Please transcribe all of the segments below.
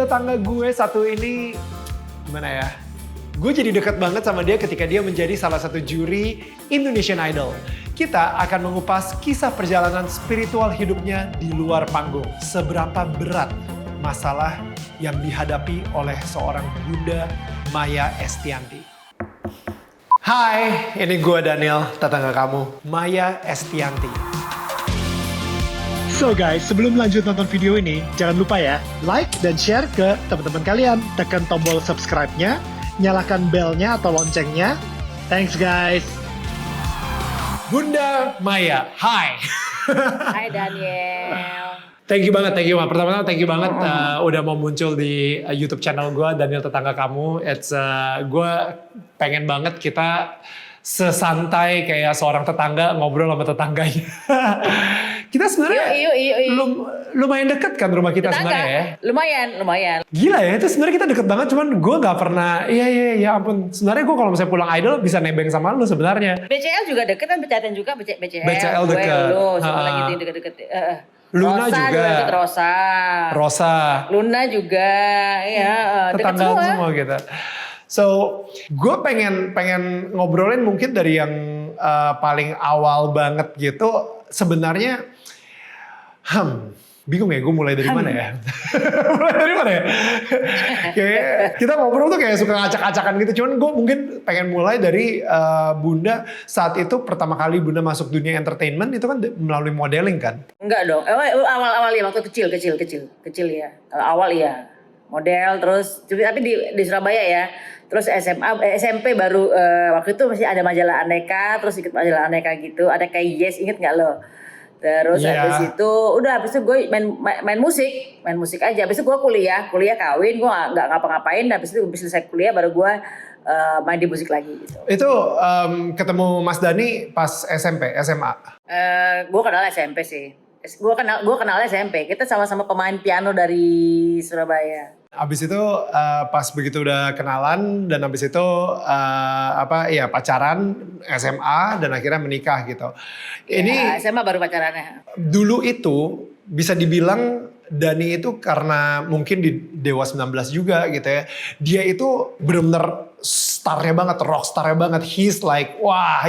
Tetangga gue satu ini, gimana ya? Gue jadi dekat banget sama dia ketika dia menjadi salah satu juri Indonesian Idol. Kita akan mengupas kisah perjalanan spiritual hidupnya di luar panggung. Seberapa berat masalah yang dihadapi oleh seorang Bunda Maya Estianty. Hai, ini gue Daniel, tetangga kamu, Maya Estianty. So guys, sebelum lanjut nonton video ini, jangan lupa ya, like dan share ke teman-teman kalian. Tekan tombol subscribe-nya, nyalakan bell-nya atau loncengnya. Thanks guys. Bunda Maya, hai. Hai Daniel. Thank you banget. Pertama-tama thank you banget udah mau muncul di YouTube channel gue, Daniel Tetangga Kamu. Gue pengen banget kita sesantai kayak seorang tetangga ngobrol sama tetangganya. Kita sebenarnya lumayan deket kan rumah kita sebenarnya ya. Lumayan. Gila ya, itu sebenarnya kita deket banget, cuman gue nggak pernah. Iya ampun. Sebenarnya gue kalau misalnya pulang Idol bisa nebeng sama lu sebenarnya. BCL juga deket kan, BCL juga BCL. BCL deket. Lu semua lagi deket-deket. Luna Rosa juga. Rosa. Luna juga, ya deket semua gitu. So, gue pengen ngobrolin mungkin dari yang paling awal banget gitu. Sebenarnya, bingung ya gue mulai dari mana ya? Kayak kita ngobrol tuh kayak suka ngacak-acakan gitu. Cuman gue mungkin pengen mulai dari Bunda saat itu pertama kali Bunda masuk dunia entertainment itu kan melalui modeling kan? Enggak dong. Awal ya waktu kecil ya. Awal ya. Model terus tapi di Surabaya ya. Terus SMP baru waktu itu masih ada majalah Aneka, terus ikut majalah Aneka gitu. Ada kayak Yes, inget nggak lo? Terus habis itu gue main musik aja. Habis itu gue kuliah kawin, gue nggak ngapa-ngapain. Habis itu selesai kuliah baru gue main di musik lagi gitu. Itu ketemu Mas Dani pas SMP, SMA? Gue kenal SMP sih. Gue kenal SMP. Kita sama-sama pemain piano dari Surabaya. Abis itu pas begitu udah kenalan dan abis itu pacaran SMA dan akhirnya menikah gitu. Ini SMA baru pacarannya. Dulu itu bisa dibilang Dani itu karena mungkin di Dewa 19 juga gitu ya. Dia itu benar-benar starnya banget, rockstarnya banget. He's like, wah,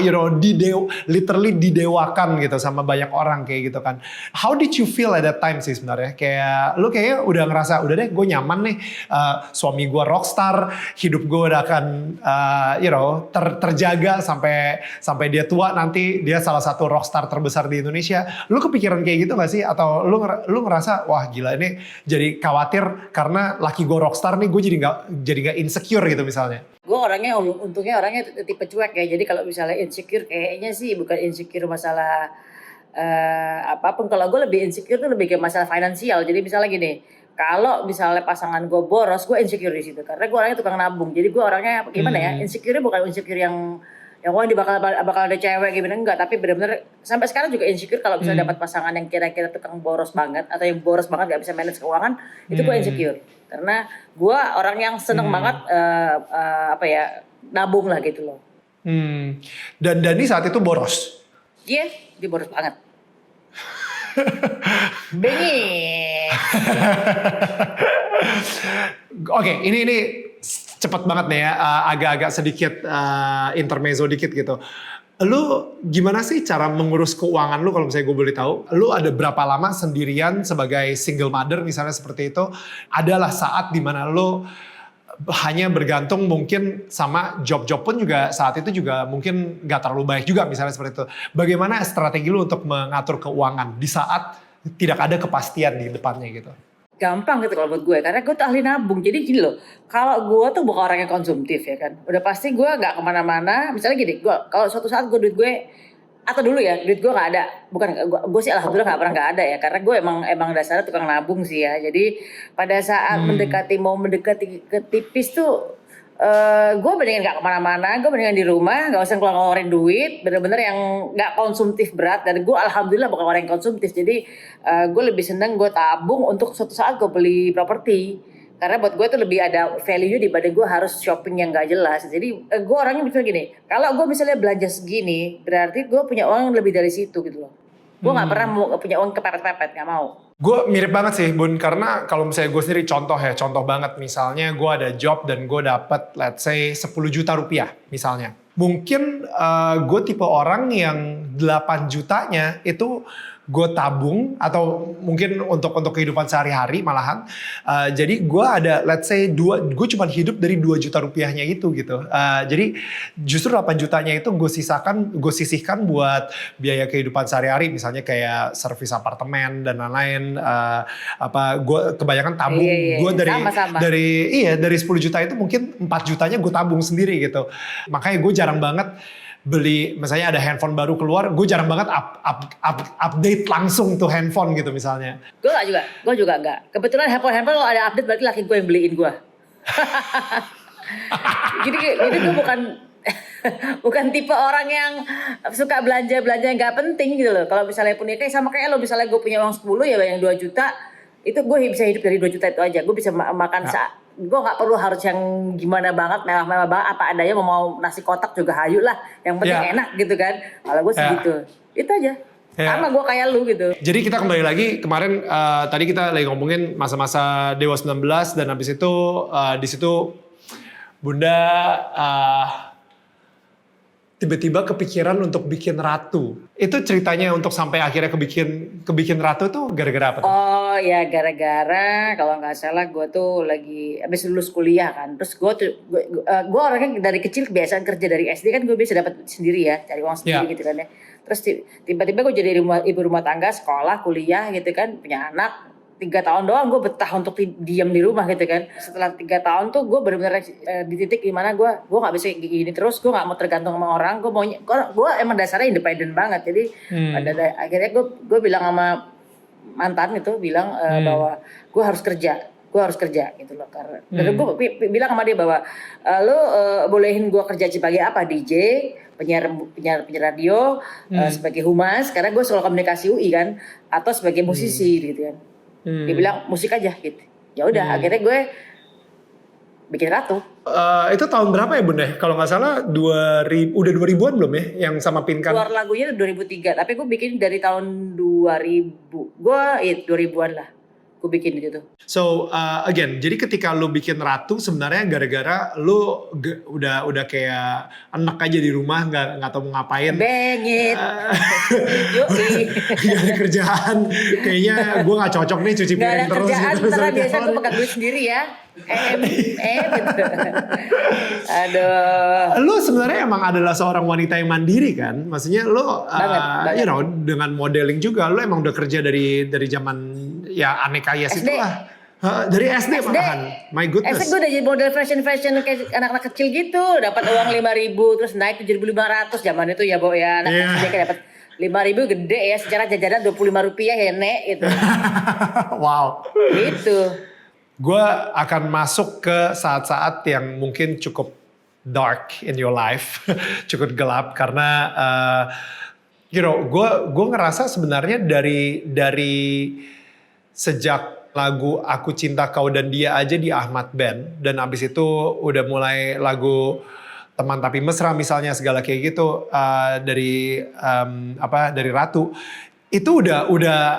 literally didewakan gitu sama banyak orang kayak gitu kan. How did you feel at that time sih sebenarnya? Kayak lu kayaknya udah ngerasa, udah deh gue nyaman nih. Suami gue rockstar, hidup gue udah akan terjaga sampai dia tua nanti. Dia salah satu rockstar terbesar di Indonesia. Lu kepikiran kayak gitu gak sih? Atau lu ngerasa, wah gila ini jadi khawatir karena laki gue rockstar nih, gue jadi gak insecure gitu misalnya. Gue untungnya orangnya tipe cuek ya. Jadi kalau misalnya insecure kayaknya sih bukan insecure masalah apapun. Kalau gue lebih insecure tuh lebih ke masalah finansial. Jadi misalnya gini, kalau misalnya pasangan gue boros, gue insecure di situ. Karena gue orangnya tukang nabung. Jadi gue orangnya gimana ya? Insecure bukan insecure yang wah dia bakal ada cewek gimana, enggak, tapi benar-benar sampai sekarang juga insecure kalau misalnya dapat pasangan yang kira-kira tukang boros banget atau yang boros banget gak bisa manage keuangan, itu gue insecure. Karena gue orang yang seneng banget nabung lah gitu loh. Dan Dani saat itu boros? Iya, dia boros banget. Bengis. Oke, ini cepet banget nih ya, agak-agak sedikit intermezzo dikit gitu. Lu gimana sih cara mengurus keuangan lu kalau misalnya gue boleh tahu? Lu ada berapa lama sendirian sebagai single mother misalnya seperti itu? Adalah saat dimana lu hanya bergantung mungkin sama job pun juga saat itu juga mungkin gak terlalu baik juga misalnya seperti itu. Bagaimana strategi lu untuk mengatur keuangan di saat tidak ada kepastian di depannya gitu? Gampang gitu kalau buat gue, karena gue tuh ahli nabung. Jadi gini loh, kalau gue tuh bukan orang yang konsumtif ya kan, udah pasti gue nggak kemana-mana. Misalnya gini, gue kalau suatu saat duit gue atau dulu ya duit gue nggak ada, gue sih alhamdulillah nggak pernah nggak ada ya, karena gue emang dasarnya tukang nabung sih ya. Jadi pada saat mendekati ke tipis tuh gue mendingan gak kemana-mana, gue mendingan di rumah, gak usah ngeluarin duit, bener-bener yang gak konsumtif berat. Dan gue alhamdulillah bukan orang yang konsumtif, jadi gue lebih seneng gue tabung untuk suatu saat gue beli properti. Karena buat gue itu lebih ada value dibanding gue harus shopping yang gak jelas. Jadi gue orangnya misalnya gini, kalau gue misalnya belanja segini, berarti gue punya uang lebih dari situ gitu loh. Gue gak pernah mau punya uang kepepet-pepet, gak mau. Gue mirip banget sih Bun, karena kalau misalnya gue sendiri contoh banget, misalnya gue ada job dan gue dapet let's say 10 juta rupiah misalnya. Mungkin gue tipe orang yang 8 jutanya itu gue tabung, atau mungkin untuk kehidupan sehari-hari malahan. Jadi gue ada let's say gue cuma hidup dari 2 juta rupiahnya itu gitu. Jadi justru 8 jutanya itu gue sisihkan buat biaya kehidupan sehari-hari, misalnya kayak servis apartemen dan lain-lain. Gue kebanyakan tabung. Gue dari 10 juta itu mungkin 4 jutanya gue tabung sendiri gitu. Makanya gue jarang banget beli, misalnya ada handphone baru keluar, gue jarang banget update langsung tuh handphone gitu misalnya. Gue juga enggak. Kebetulan handphone lo ada update, berarti laki gue yang beliin gue. jadi gue bukan tipe orang yang suka belanja yang nggak penting gitu loh. Kalau misalnya punya kayak sama kayak lo, misalnya gue punya uang 10 ya yang 2 juta, itu gue bisa hidup dari 2 juta itu aja. Gue bisa makan gue nggak perlu harus yang gimana banget, mewah-mewah banget, apa adanya. Mau nasi kotak juga hayu lah, yang penting enak gitu kan. Kalau gue segitu, itu aja. Sama gue kayak lu gitu. Jadi kita kembali lagi kemarin, tadi kita lagi ngomongin masa-masa Dewa 19, dan habis itu di situ Bunda tiba-tiba kepikiran untuk bikin Ratu. Itu ceritanya untuk sampai akhirnya kebikin Ratu tuh gara-gara apa tuh? Oh ya, gara-gara kalau nggak salah gue tuh lagi habis lulus kuliah kan. Terus gue orangnya dari kecil kebiasaan kerja dari SD kan, gue bisa dapat sendiri ya, cari uang sendiri gitu kan ya. Terus tiba-tiba gue jadi ibu rumah tangga, sekolah, kuliah gitu kan, punya anak. 3 tahun doang gue betah untuk diam di rumah gitu kan. Setelah 3 tahun tuh gue benar-benar di titik dimana gue nggak bisa gini terus. Gue nggak mau tergantung sama orang. Gue emang dasarnya independen banget. Jadi akhirnya gue bilang sama mantan itu, bilang bahwa gue harus kerja gitu loh. Karena gue bilang sama dia bahwa lo bolehin gue kerja sebagai apa, DJ, penyiar radio, sebagai humas karena gue sekolah komunikasi UI kan, atau sebagai musisi gitu kan. Dia bilang musik aja gitu. Ya udah, akhirnya gue bikin Ratu. Itu tahun berapa ya Bunda? Kalau nggak salah 2000-an belum ya, yang sama Pinkan? Keluar lagunya 2003, tapi gue bikin dari tahun 2000. Gue 2000-an lah. Gue bikin gitu. So again, jadi ketika lu bikin Ratu sebenarnya gara-gara lu udah kayak enak aja di rumah, nggak tahu mau ngapain. Bengit. Yoi. Gak ada kerjaan, kayaknya gue nggak cocok nih cuci piring terus. Gak ada kerjaan, gitu. karena biasa gue pegang duit sendiri ya. Gitu. Aduh. Lu sebenarnya emang adalah seorang wanita yang mandiri kan? Maksudnya lu, banget. you know, dengan modeling juga, lu emang udah kerja dari zaman ya aneka yes SD. itulah. Dari SD malahan. My goodness. SD gue udah jadi model fashion kayak anak-anak kecil gitu. Dapat uang 5.000 terus naik 7.500 zaman itu ya, Bo ya. Anak SD kayak dapat 5.000 gede ya, secara jajanan 25 rupiah ya Nek gitu. Wow. Gitu. Gue akan masuk ke saat-saat yang mungkin cukup dark in your life, cukup gelap karena you know, gue ngerasa sebenarnya dari sejak lagu Aku Cinta Kau dan Dia aja di Ahmad Band, dan abis itu udah mulai lagu Teman Tapi Mesra misalnya, segala kayak gitu, dari Ratu itu udah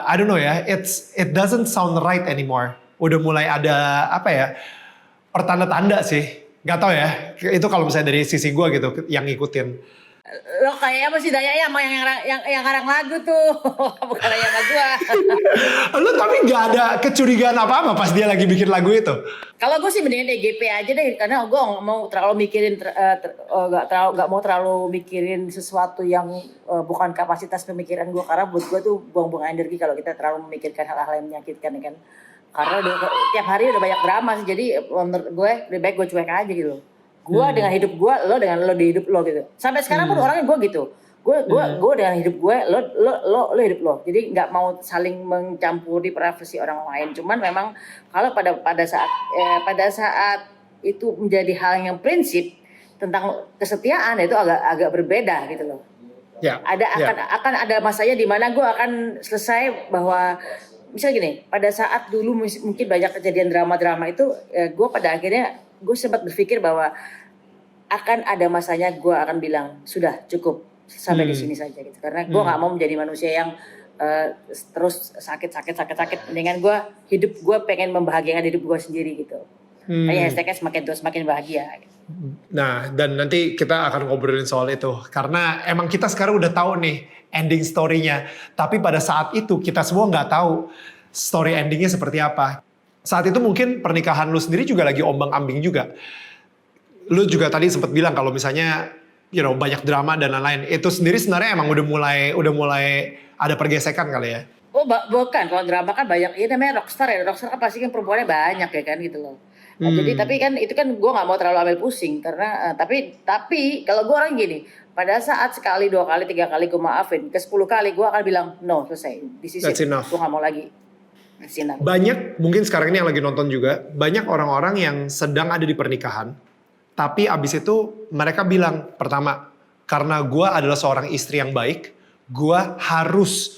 I don't know ya, it doesn't sound right anymore. Udah mulai ada pertanda-tanda sih, nggak tahu ya, itu kalau misalnya dari sisi gue gitu yang ngikutin. Lo kayak apa sih Daya sama yang ngarang lagu tuh, bukan yang sama gua. Lo tapi nggak ada kecurigaan apa-apa pas dia lagi bikin lagu itu? Kalau gue sih mendingan EGP aja deh, karena gue nggak mau terlalu mikirin sesuatu yang bukan kapasitas pemikiran gue, karena buat gue tuh buang-buang energi kalau kita terlalu memikirkan hal-hal yang menyakitkan kan. Karena tiap hari udah banyak drama sih, jadi menurut gue lebih baik gue cuek aja gitu. Gue dengan hidup gue, lo dengan lo di hidup lo gitu. Sampai sekarang pun orangnya gue gitu. Gue dengan hidup gue, lo hidup lo. Jadi nggak mau saling mencampuri privasi orang lain. Cuman memang kalau pada saat itu menjadi hal yang prinsip tentang kesetiaan, itu agak berbeda gitu loh. Ya. Akan ada masanya di mana gue akan selesai bahwa misalnya gini, pada saat dulu mungkin banyak kejadian drama-drama itu, gue pada akhirnya gue sempat berpikir bahwa akan ada masanya gue akan bilang sudah cukup sampai di sini saja gitu, karena gue nggak mau menjadi manusia yang terus sakit. Mendingan gue pengen membahagiakan hidup gue sendiri gitu. Kayak hashtagnya semakin tua semakin bahagia. Nah, dan nanti kita akan ngobrolin soal itu. Karena emang kita sekarang udah tahu nih ending story-nya. Tapi pada saat itu kita semua nggak tahu story endingnya seperti apa. Saat itu mungkin pernikahan lu sendiri juga lagi ombang-ambing juga. Lu juga tadi sempat bilang kalau misalnya banyak drama dan lain-lain. Itu sendiri sebenarnya emang udah mulai ada pergesekan kali ya? Oh bukan, kalau drama kan banyak, ya namanya rockstar ya. Rockstar kan pasti kan perempuannya banyak ya kan gitu loh. Nah, jadi tapi kan itu kan gue nggak mau terlalu ambil pusing karena tapi kalau gue orang gini, pada saat sekali, 2 kali, 3 kali gue maafin, ke 10 kali gue akan bilang no, selesai, this is That's it, enough. gue nggak mau lagi. That's enough. Banyak, mungkin sekarang ini yang lagi nonton juga, banyak orang-orang yang sedang ada di pernikahan, tapi abis itu mereka bilang, pertama, karena gue adalah seorang istri yang baik, gue harus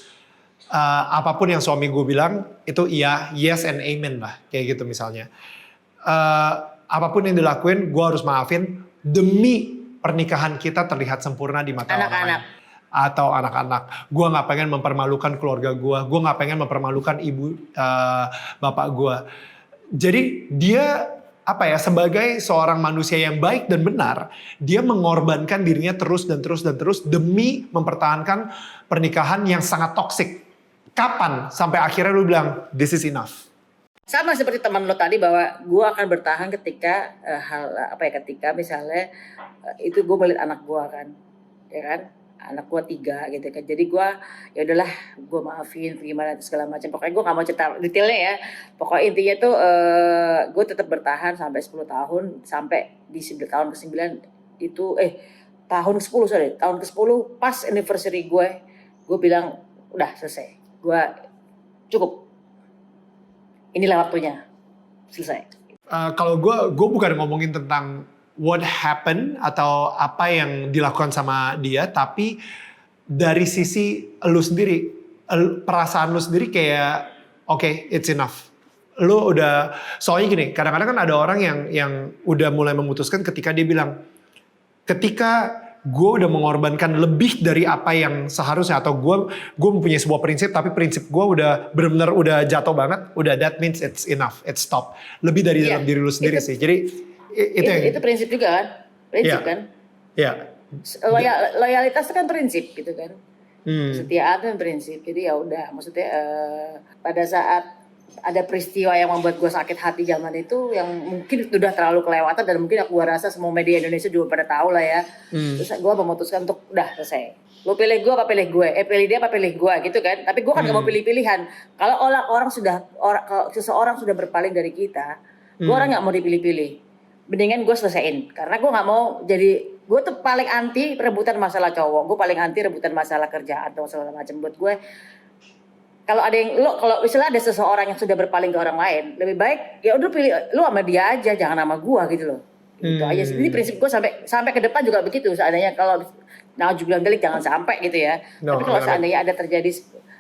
apapun yang suami gue bilang itu iya, yes and amen lah, kayak gitu misalnya. Apapun yang dilakuin, gue harus maafin demi pernikahan kita terlihat sempurna di mata orang lain. Atau anak-anak. Gue nggak pengen mempermalukan keluarga gue. Gue nggak pengen mempermalukan ibu bapak gue. Jadi dia sebagai seorang manusia yang baik dan benar, dia mengorbankan dirinya terus demi mempertahankan pernikahan yang sangat toksik. Kapan sampai akhirnya lu bilang this is enough? Sama seperti teman lo tadi bahwa gue akan bertahan ketika ketika misalnya itu gue melihat anak gue kan, ya kan, anak gue 3 gitu kan. Jadi gue ya udahlah, gue maafin gimana segala macam. Pokoknya gue nggak mau cerita detailnya ya. Pokoknya intinya tuh gue tetap bertahan sampai 10 tahun, sampai di tahun ke-9 itu tahun ke-10 tahun ke-10 pas anniversary gue bilang udah selesai, gue cukup. Inilah waktunya, selesai. Kalau gue bukan ngomongin tentang what happened atau apa yang dilakukan sama dia, tapi dari sisi lu sendiri, perasaan lu sendiri kayak okay, it's enough. Lu udah, soalnya gini, kadang-kadang kan ada orang yang udah mulai memutuskan ketika dia bilang, ketika gue udah mengorbankan lebih dari apa yang seharusnya, atau gue mempunyai sebuah prinsip tapi prinsip gue udah benar-benar udah jatuh banget, udah that means it's enough, it's stop. Lebih dari dalam diri lu sendiri sih. Jadi itu prinsip juga kan, prinsip kan. Iya. Loyalitas itu kan prinsip gitu kan. Kesetiaan itu kan prinsip. Jadi ya udah, maksudnya pada saat ada peristiwa yang membuat gue sakit hati zaman itu yang mungkin sudah terlalu kelewatan dan mungkin aku rasa semua media Indonesia juga pada tahu lah ya. Terus gue memutuskan untuk udah selesai. Lo pilih gue apa pilih gue? Pilih dia apa pilih gue gitu kan. Tapi gue kan gak mau pilih-pilihan. Kalau seseorang sudah berpaling dari kita, gue orang gak mau dipilih-pilih. Mendingan gue selesaiin. Karena gue gak mau jadi, gue tuh paling anti rebutan masalah cowok. Gue paling anti rebutan masalah kerjaan atau segala macam. Buat gue, kalau misalnya ada seseorang yang sudah berpaling ke orang lain, lebih baik ya udah pilih lu sama dia aja, jangan sama gua gitu loh. Gitu aja. Ini prinsip gua sampai ke depan juga begitu. Seandainya kalau juga delik jangan sampai gitu ya. Tapi kalau seandainya ada terjadi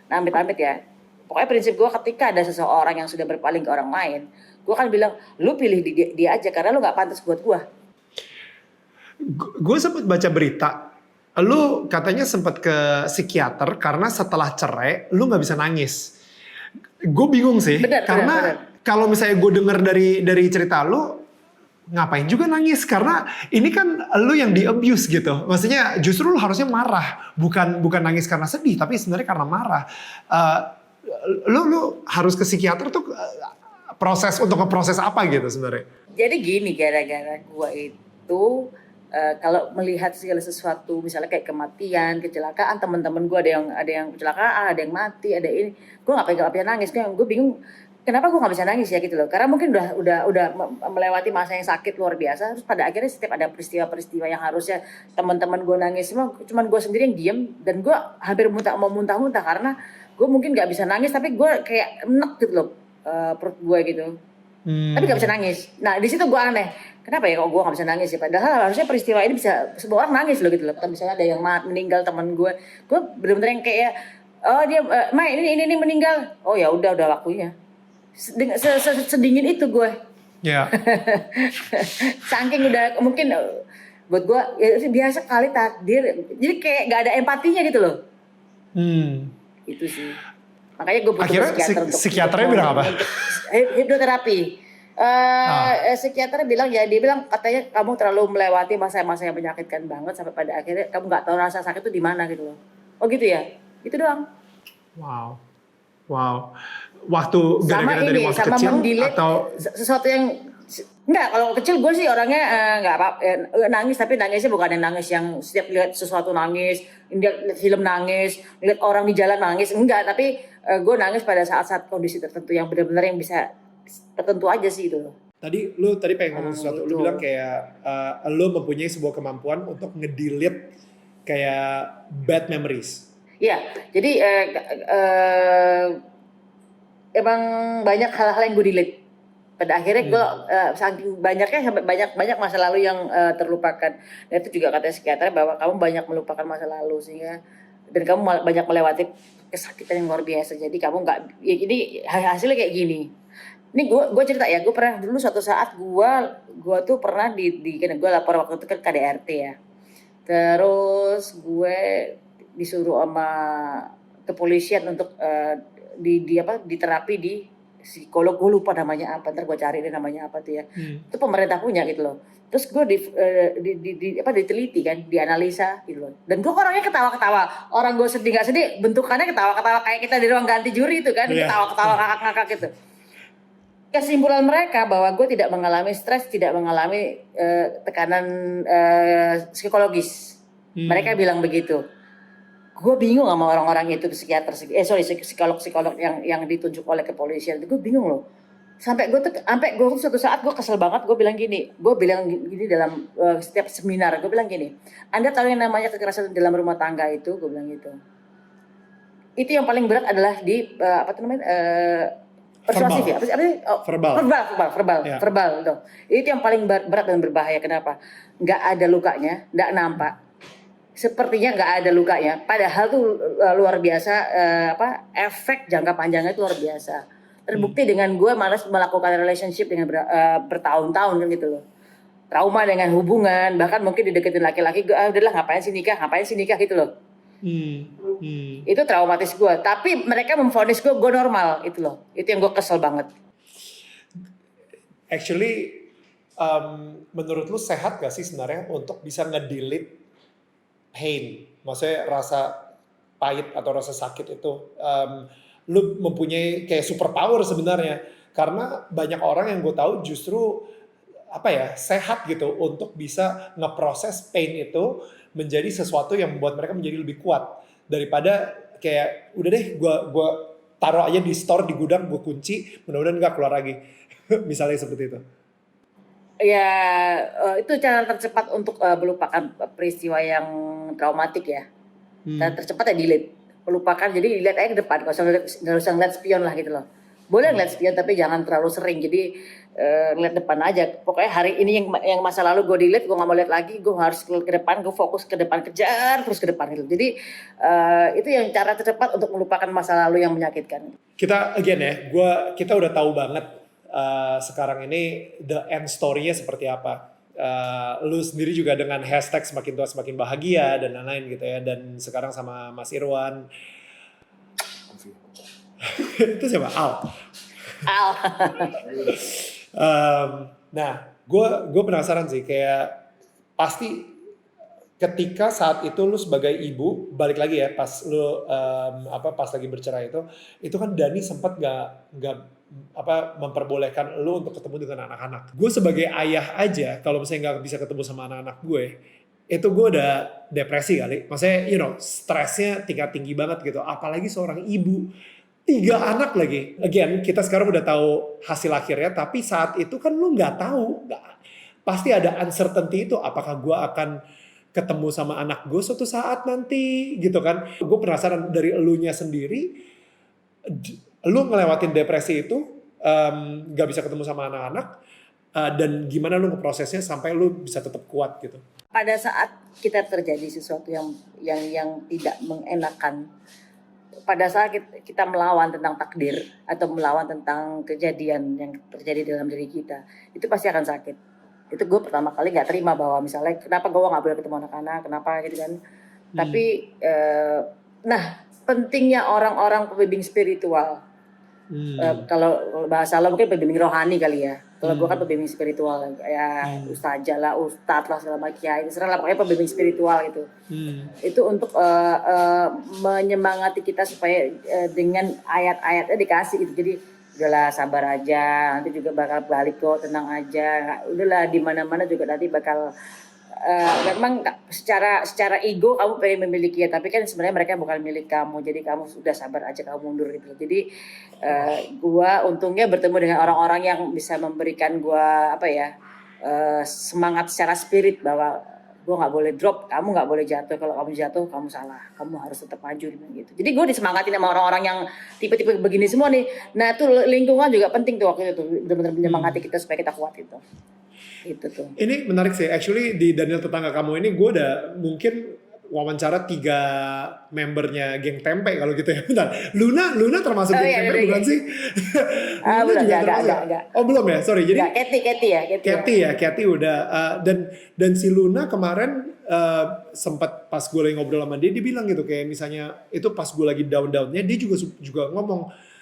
amit-amit ya, pokoknya prinsip gua ketika ada seseorang yang sudah berpaling ke orang lain, gua kan bilang lu pilih dia aja karena lu nggak pantas buat gua. Gue sempat baca berita. Lu katanya sempat ke psikiater karena setelah cerai lu nggak bisa nangis. Gue bingung sih, karena kalau misalnya gue denger dari cerita lu, ngapain juga nangis? Karena ini kan lu yang di abuse gitu. Maksudnya justru lu harusnya marah, bukan nangis karena sedih, tapi sebenarnya karena marah. Lu harus ke psikiater tuh untuk ngeproses apa gitu sebenarnya? Jadi gini, gara-gara gue itu kalau melihat segala sesuatu misalnya kayak kematian, kecelakaan, teman-teman gue ada yang kecelakaan, ada yang mati, ada ini, gue nggak bisa nangis. Gue bingung kenapa gue nggak bisa nangis ya gitu loh. Karena mungkin udah melewati masa yang sakit luar biasa. Terus pada akhirnya setiap ada peristiwa-peristiwa yang harusnya teman-teman gue nangis semua, cuman gue sendiri yang diem dan gue hampir mau muntah-muntah karena gue mungkin nggak bisa nangis tapi gue kayak enek gitu loh perut gue gitu. Tapi gak bisa nangis. Nah di situ gue aneh. Kenapa ya kok gue gak bisa nangis ya? Padahal harusnya peristiwa ini bisa semua orang nangis loh gitu loh. Misalnya ada yang meninggal teman gue benar-benar yang kayak oh dia Mai ini meninggal. Oh ya udah waktunya. Sedingin itu gue. Ya. Saking udah mungkin buat gue ya biasa kali takdir. Jadi kayak gak ada empatinya gitu loh. Itu sih. Makanya gue butuh Akhirnya psikiater untuk psikiaternya bilang apa? untuk hipnoterapi. Psikiater bilang ya, dia bilang katanya kamu terlalu melewati masa-masa yang menyakitkan banget sampai pada akhirnya kamu nggak tahu rasa sakit itu di mana gitu loh. Oh gitu ya, itu doang. Wow. Waktu gara-gara dari waktu sama kecil mendelete atau sesuatu yang enggak, kalau kecil gue sih orangnya enggak apa nangis, tapi nangisnya bukan yang nangis yang setiap lihat sesuatu nangis, lihat film nangis, lihat orang di jalan nangis, enggak, tapi gue nangis pada saat-saat kondisi tertentu yang benar-benar yang bisa tertentu aja sih itu. lu tadi pengen ngomong sesuatu, lu gitu. bilang kayak lu mempunyai sebuah kemampuan untuk ngedelete kayak bad memories. Iya, jadi emang banyak hal-hal yang gue delete. Pada akhirnya gue saking banyaknya sampai banyak masa lalu yang terlupakan. Dan itu juga katanya psikiater bahwa kamu banyak melupakan masa lalu sehingga dan kamu banyak melewati kesakitan yang luar biasa. Jadi kamu nggak, ya, jadi hasilnya kayak gini. Ini gue cerita ya, gue pernah dulu suatu saat gue tuh pernah kan gue lapor waktu itu ke KDRT ya. Terus gue disuruh sama kepolisian untuk diterapi di psikolog, gue lupa namanya apa, ntar gue cari deh namanya apa tuh ya. Itu pemerintah punya gitu loh. Terus gue diteliti kan, dianalisa gitu loh. Dan gue orangnya ketawa-ketawa. Orang gue sedih gak sedih, bentukannya ketawa-ketawa kayak kita di ruang ganti juri itu kan, ketawa-ketawa ngakak-ngakak gitu. Kesimpulan mereka bahwa gue tidak mengalami stres, tidak mengalami tekanan psikologis. Mereka bilang begitu. Gue bingung sama orang-orang itu psikolog-psikolog yang ditunjuk oleh kepolisian. Gue bingung loh. Sampai gue suatu saat gue kesel banget. Gue bilang gini dalam setiap seminar. Gue bilang gini, Anda tahu yang namanya kekerasan dalam rumah tangga itu? Gue bilang gitu. Itu yang paling berat adalah di persuasif ya, verbal tuh. Itu yang paling berat dan berbahaya. Kenapa? Nggak ada lukanya, nggak nampak. Sepertinya nggak ada lukanya. Padahal tuh luar biasa, efek jangka panjangnya itu luar biasa. Terbukti dengan gue malas melakukan relationship dengan bertahun-tahun kan gitu loh. Trauma dengan hubungan, bahkan mungkin dideketin laki-laki, udahlah ngapain sih nikah gitu loh. Itu traumatis gue, tapi mereka memvonis gue normal itu loh. Itu yang gue kesel banget. Actually, menurut lu sehat gak sih sebenarnya untuk bisa ngedelete pain, maksudnya rasa pahit atau rasa sakit itu? Lu mempunyai kayak superpower sebenarnya, karena banyak orang yang gue tahu justru sehat gitu untuk bisa ngeproses pain itu menjadi sesuatu yang membuat mereka menjadi lebih kuat daripada kayak udah deh gue taruh aja di store, di gudang, gue kunci, mudah-mudahan nggak keluar lagi. Misalnya seperti itu. Ya itu cara tercepat untuk melupakan peristiwa yang traumatik ya. Cara tercepat ya delete, melupakan. Jadi dilihat aja ke depan, nggak usah ngeliat spion lah gitu loh. Boleh ngeliat spion tapi jangan terlalu sering. Jadi ngeliat depan aja. Pokoknya hari ini yang masa lalu gue delete, gue nggak mau lihat lagi. Gue harus ke depan, gue fokus ke depan, kejar terus ke depan gitu. Jadi itu yang cara tercepat untuk melupakan masa lalu yang menyakitkan. Kita kita udah tahu banget sekarang ini the end story-nya seperti apa. Lu sendiri juga dengan hashtag semakin tua semakin bahagia dan lain-lain gitu ya. Dan sekarang sama Mas Irwan. Itu siapa? Al. Nah, gue penasaran sih, kayak pasti ketika saat itu lu sebagai ibu, balik lagi ya pas lu pas lagi bercerai itu kan Dani sempat nggak memperbolehkan lu untuk ketemu dengan anak-anak. Gue sebagai ayah aja kalau misalnya nggak bisa ketemu sama anak-anak gue, itu gue udah depresi kali. Maksudnya stresnya tingkat tinggi banget gitu. Apalagi seorang ibu 3 anak lagi. Again, kita sekarang udah tahu hasil akhirnya, tapi saat itu kan lu nggak tahu. Pasti ada uncertainty itu. Apakah gue akan ketemu sama anak gue suatu saat nanti gitu kan. Gue penasaran dari elunya sendiri, lu ngelewatin depresi itu, gak bisa ketemu sama anak-anak, dan gimana lu ngeprosesnya sampai lu bisa tetap kuat gitu. Pada saat kita terjadi sesuatu yang tidak mengenakan, pada saat kita melawan tentang takdir atau melawan tentang kejadian yang terjadi dalam diri kita, itu pasti akan sakit. Itu gue pertama kali nggak terima bahwa misalnya kenapa gue nggak boleh ketemu anak-anak, kenapa gitu kan. Tapi pentingnya orang-orang pembimbing spiritual. Kalau bahasa lo mungkin pembimbing rohani kali ya. Kalau gue kan pembimbing spiritual, ya ustazah lah, ustadz lah, segala macam kiai, terserah lah, pokoknya pembimbing spiritual itu. Itu untuk menyemangati kita supaya dengan ayat-ayatnya dikasih gitu. Jadi udahlah sabar aja, nanti juga bakal balik kok, tenang aja. Udahlah di mana-mana juga nanti bakal memang secara ego kamu pengen memiliki ya, tapi kan sebenarnya mereka bukan milik kamu, jadi kamu sudah sabar aja, kamu mundur gitu. Jadi gua untungnya bertemu dengan orang-orang yang bisa memberikan gua semangat secara spirit bahwa gua nggak boleh drop, kamu nggak boleh jatuh, kalau kamu jatuh kamu salah, kamu harus tetap maju gitu. Jadi gua disemangatin sama orang-orang yang tipe-tipe begini semua nih. Nah itu lingkungan juga penting tuh waktu itu, benar-benar menyemangati kita supaya kita kuat itu. Itu tuh. Ini menarik sih, actually di Daniel Tetangga Kamu ini gue udah mungkin wawancara 3 membernya geng tempe kalau gitu ya. Bentar, Luna termasuk geng tempe bukan sih? Belum, enggak. Oh belum ya, sorry. Jadi Kathy udah. Dan si Luna kemarin sempat pas gue lagi ngobrol sama dia bilang gitu, kayak misalnya itu pas gue lagi down-downnya, dia juga ngomong,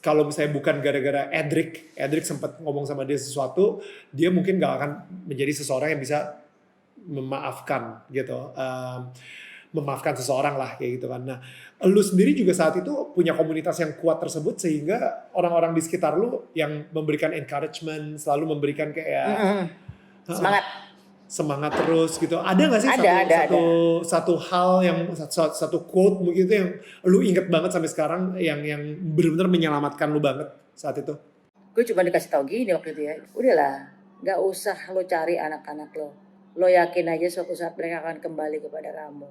kalau misalnya bukan gara-gara Edric sempat ngomong sama dia sesuatu, dia mungkin gak akan menjadi seseorang yang bisa memaafkan gitu, memaafkan seseorang lah kayak gitu kan. Nah, lu sendiri juga saat itu punya komunitas yang kuat tersebut sehingga orang-orang di sekitar lu yang memberikan encouragement, selalu memberikan kayak semangat terus gitu. Ada nggak sih satu hal yang satu quote begitu yang lu inget banget sampai sekarang yang benar-benar menyelamatkan lu banget saat itu? Gue cuma dikasih tahu gini waktu itu ya. Udahlah, nggak usah lo cari anak-anak lo. Lo yakin aja suatu saat mereka akan kembali kepada kamu.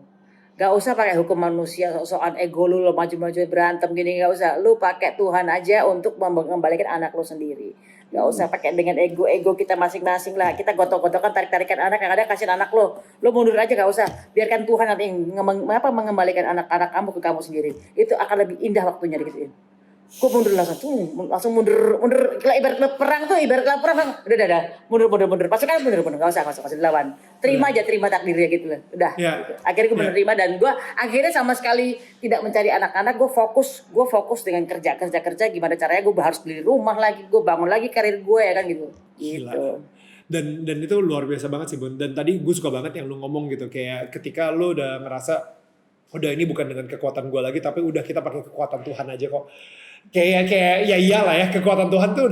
Gak usah pakai hukum manusia, soal ego lo maju-maju berantem gini, gak usah. Lo pakai Tuhan aja untuk mengembalikan anak lo sendiri. Gak usah pakai dengan ego kita masing-masing lah. Kita gotok-gotokan, tarik-tarikan anak, yang ada kasih anak lo. Lo mundur aja, gak usah. Biarkan Tuhan nanti mengembalikan anak-anak kamu ke kamu sendiri. Itu akan lebih indah waktunya digituin. Gue mundur langsung mundur. Kalau ibarat perang tuh, udah, mundur. Pasukan mundur, gak usah dilawan. Terima takdirnya gitu loh. Udah. Gitu. Akhirnya gue menerima dan gue akhirnya sama sekali tidak mencari anak-anak. Gue fokus dengan kerja. Gimana caranya gue harus beli rumah lagi, gue bangun lagi karir gue ya kan gitu. Gitu. Dan itu luar biasa banget sih Bun. Dan tadi gue suka banget yang lu ngomong gitu, kayak ketika lu udah ngerasa udah ini bukan dengan kekuatan gue lagi, tapi udah kita pakai kekuatan Tuhan aja kok. Kayak ya iyalah ya, kekuatan Tuhan tuh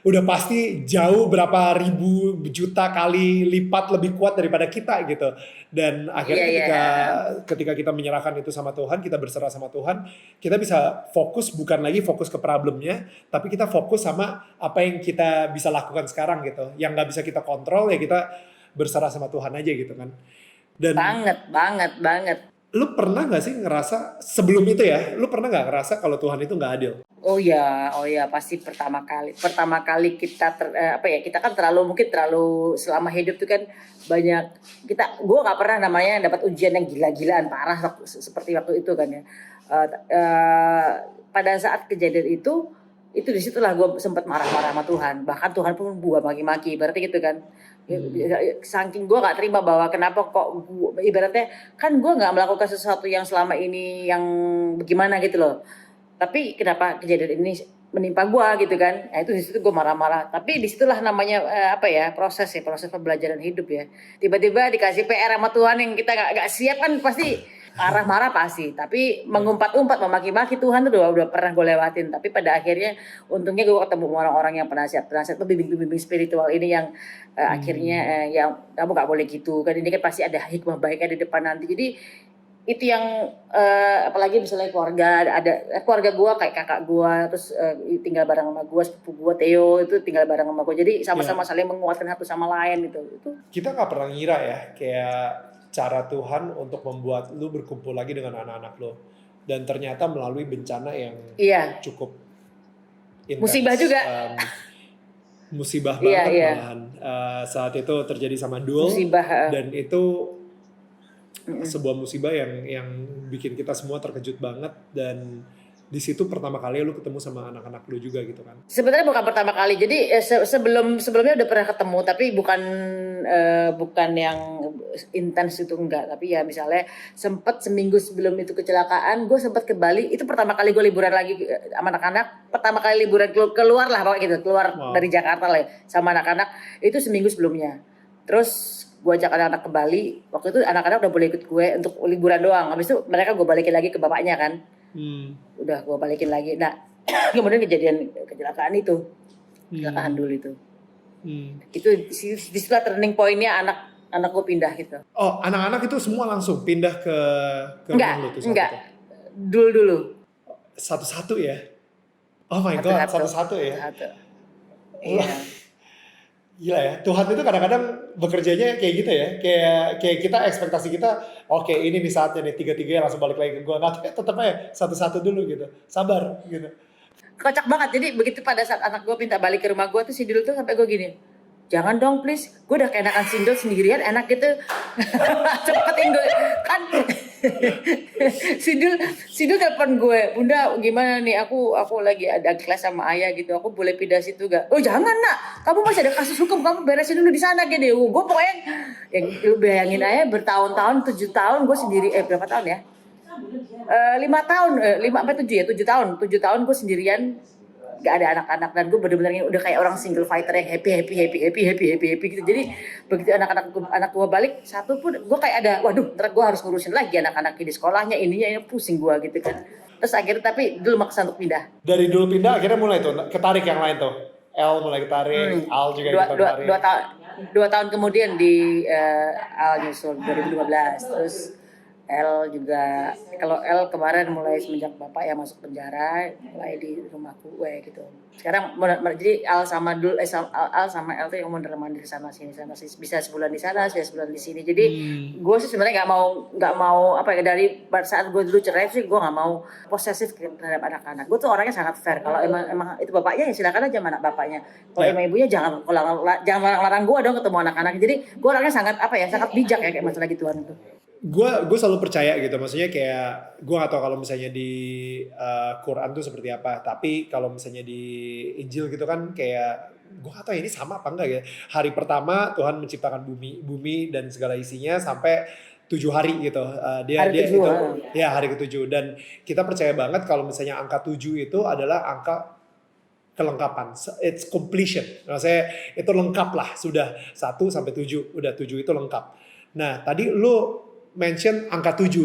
udah pasti jauh berapa ribu juta kali lipat lebih kuat daripada kita gitu. Dan akhirnya ketika kita menyerahkan itu sama Tuhan, kita berserah sama Tuhan, kita bisa bukan lagi fokus ke problemnya, tapi kita fokus sama apa yang kita bisa lakukan sekarang gitu. Yang nggak bisa kita kontrol ya kita berserah sama Tuhan aja gitu kan. Dan banget. Lu pernah gak sih ngerasa sebelum itu ya, lu pernah gak ngerasa kalau Tuhan itu gak adil? Oh ya pasti pertama kali kita kita kan terlalu selama hidup tuh kan banyak gue nggak pernah namanya dapat ujian yang gila-gilaan parah seperti waktu itu kan ya. Pada saat kejadian itu disitulah gue sempat marah-marah sama Tuhan, bahkan Tuhan pun gue maki-maki, berarti gitu kan. Saking gue gak terima bahwa kenapa kok ibaratnya kan gue gak melakukan sesuatu yang selama ini yang bagaimana gitu loh, tapi kenapa kejadian ini menimpa gue gitu kan. Nah itu disitu gue marah-marah, tapi disitulah namanya proses pembelajaran hidup ya. Tiba-tiba dikasih PR sama Tuhan yang kita gak siap kan, pasti marah-marah pasti, tapi mengumpat-umpat, memaki-maki Tuhan tuh udah pernah gue lewatin. Tapi pada akhirnya untungnya gue ketemu orang-orang yang penasihat pembimbing spiritual ini yang akhirnya yang kamu gak boleh gitu kan, ini kan pasti ada hikmah baiknya di depan nanti. Jadi itu yang apalagi misalnya keluarga gue kayak kakak gue terus tinggal bareng sama gue, sepupu gue Theo itu tinggal bareng sama gue, jadi sama-sama saling menguatkan satu sama lain gitu. Itu kita nggak pernah ngira ya kayak cara Tuhan untuk membuat lu berkumpul lagi dengan anak-anak lu, dan ternyata melalui bencana yang cukup intense, musibah juga, musibah banget malahan. Saat itu terjadi sama Dul, dan itu sebuah musibah yang bikin kita semua terkejut banget, dan di situ pertama kali lu ketemu sama anak-anak lu juga gitu kan? Sebenarnya bukan pertama kali. Jadi sebelumnya udah pernah ketemu, tapi bukan yang intens itu enggak. Tapi ya misalnya sempat seminggu sebelum itu kecelakaan, gue sempat ke Bali. Itu pertama kali gue liburan lagi sama anak-anak. Pertama kali liburan keluar lah pokoknya gitu, keluar dari Jakarta lah ya, sama anak-anak. Itu seminggu sebelumnya. Terus gue ajak anak-anak ke Bali. Waktu itu anak-anak udah boleh ikut gue untuk liburan doang. Habis itu mereka gue balikin lagi ke bapaknya kan. Udah gue balikin lagi. Nah kemudian kecelakaan itu, kecelakaan dulu itu. Itu disitulah turning pointnya anak gue pindah gitu. Oh, anak-anak itu semua langsung pindah ke rumah lu tuh? Enggak. Dulu. Satu-satu ya? Oh my God, satu-satu ya? Satu. Iya. Gila ya, Tuhan itu kadang-kadang bekerjanya kayak gitu ya. Kayak kita, ekspektasi kita, oke ini nih saatnya nih, tiga-tiganya langsung balik lagi ke gue. Nggak, tetep aja satu-satu dulu gitu. Sabar gitu. Kocak banget. Jadi begitu pada saat anak gue minta balik ke rumah gue tuh si Dul tuh sampai gue gini, jangan dong please, gue udah keenakan single sendirian, enak gitu. Cepetin gue kan. Sidul telepon gue, Bunda gimana nih, aku lagi ada kelas sama ayah gitu, aku boleh pindah situ gak? Oh jangan nak, kamu masih ada kasus hukum, kamu beresin dulu di sana gitu. Gue pokoknya yang lu bayangin aja bertahun-tahun, 7 tahun gue sendiri, berapa tahun ya? 5 tahun, 5 sampai 7 ya, 7 tahun gue sendirian, gak ada anak-anak, dan gue bener-bener udah kayak orang single fighter yang happy gitu. Jadi begitu anak gue balik, satu pun gue kayak ada, waduh ntar gue harus ngurusin lagi anak-anak di sekolahnya, ininya pusing gue gitu kan. Terus akhirnya tapi dulu maksa untuk pindah. Dari dulu pindah akhirnya mulai tuh ketarik yang lain tuh. L mulai ketarik, Al juga ketarik. 2 tahun kemudian di Al nyusul 2015. Terus L juga, kalau L kemarin mulai semenjak bapak yang masuk penjara, mulai di rumah gue gitu. Sekarang jadi Al sama L tuh yang mondar-mandir sana sini, bisa sebulan di sana, bisa sebulan di sini. Jadi gue sih sebenarnya nggak mau apa ya, dari saat gue dulu cerai sih gue nggak mau posesif terhadap anak-anak. Gue tuh orangnya sangat fair. Kalau emang itu bapaknya ya silakan aja sama anak bapaknya. Kalau emang ibunya jangan larang gue dong ketemu anak-anak. Jadi gue orangnya sangat sangat bijak ya kayak masalah gituan itu. Gue selalu percaya gitu, maksudnya kayak gue gak tahu kalau misalnya di Quran tuh seperti apa, tapi kalau misalnya di Injil gitu kan kayak gue gak tahu ini sama apa enggak ya. Hari pertama Tuhan menciptakan bumi dan segala isinya sampai 7 hari gitu. Hari ke-7, dan kita percaya banget kalau misalnya angka 7 itu adalah angka kelengkapan, it's completion. Maksudnya itu lengkap lah, sudah 1 sampai 7, udah 7 itu lengkap. Nah tadi lu mention angka 7,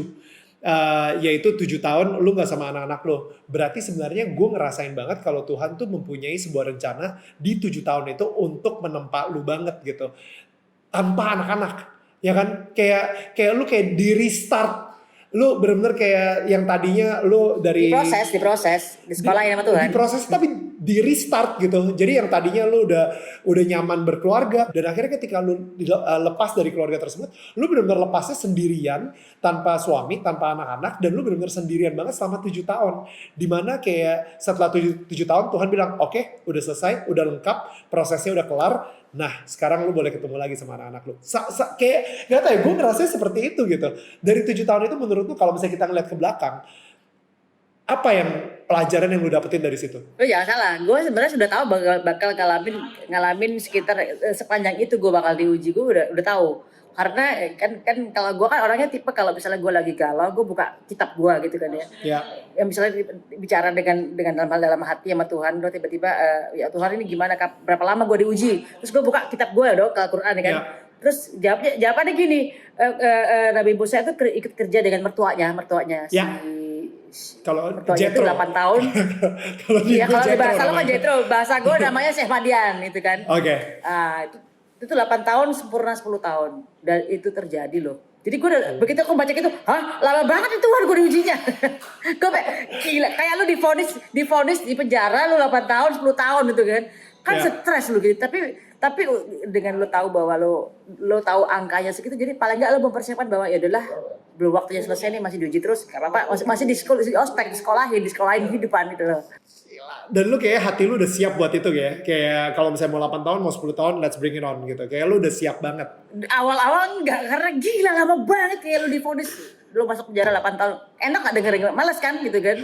yaitu 7 tahun lu gak sama anak-anak lu. Berarti sebenarnya gue ngerasain banget kalau Tuhan tuh mempunyai sebuah rencana di 7 tahun itu untuk menempa lu banget gitu. Tanpa anak-anak, ya kan? Kayak lu kayak di restart. Lu bener-bener kayak yang tadinya lu dari diproses di sekolah ya sama Tuhan. Diproses tapi di restart gitu. Jadi yang tadinya lu udah nyaman berkeluarga, dan akhirnya ketika lu lepas dari keluarga tersebut, lu benar-benar lepasnya sendirian, tanpa suami, tanpa anak-anak, dan lu benar-benar sendirian banget selama 7 tahun. Dimana kayak setelah 7 tahun Tuhan bilang, oke, udah selesai, udah lengkap, prosesnya udah kelar. Nah sekarang lu boleh ketemu lagi sama anak-anak lu. Kayak gak tau ya, gue ngerasanya seperti itu gitu. Dari 7 tahun itu menurut lu kalau misalnya kita ngeliat ke belakang, apa yang pelajaran yang lu dapetin dari situ? Lu jangan salah, gue sebenarnya sudah tahu bakal ngalamin sekitar sepanjang itu gue bakal diuji, gue udah tahu. Karena kan kalau gue kan orangnya tipe kalau misalnya gue lagi galau, gue buka kitab gue gitu kan ya. Yang misalnya bicara dengan dalam hati sama Tuhan, lo tiba-tiba ya Tuhan ini gimana, berapa lama gue diuji, terus gue buka kitab gue dong, Al-Quran ya kan. Terus jawabannya gini, Nabi Musa itu ikut kerja dengan mertuanya kalau itu 8 tahun. Kalau di bahasa lo kan Jetro, bahasa gue namanya Syekh Madian itu kan. Oke. Itu 8 tahun sempurna 10 tahun, dan itu terjadi loh. Jadi gue begitu aku baca gitu, lama banget itu gue diujinya. Gue gila, kayak lu divonis di penjara lu 8 tahun 10 tahun gitu kan stres lu gitu. Tapi dengan lu tahu bahwa lu tahu angkanya segitu, jadi paling enggak lu mempersiapkan bahwa ya udahlah, belum waktunya selesai nih, masih diuji terus, gak apa-apa, masih di sekolah, disekolahin kehidupan gitu loh. Dan lu kayak hati lu udah siap buat itu ya, kayak kalau misalnya mau 8 tahun, mau 10 tahun, let's bring it on gitu, kayak lu udah siap banget. Awal-awal enggak, karena gila lama banget kayak lu divonis, lu masuk penjara 8 tahun, enak gak dengerin, males kan gitu kan.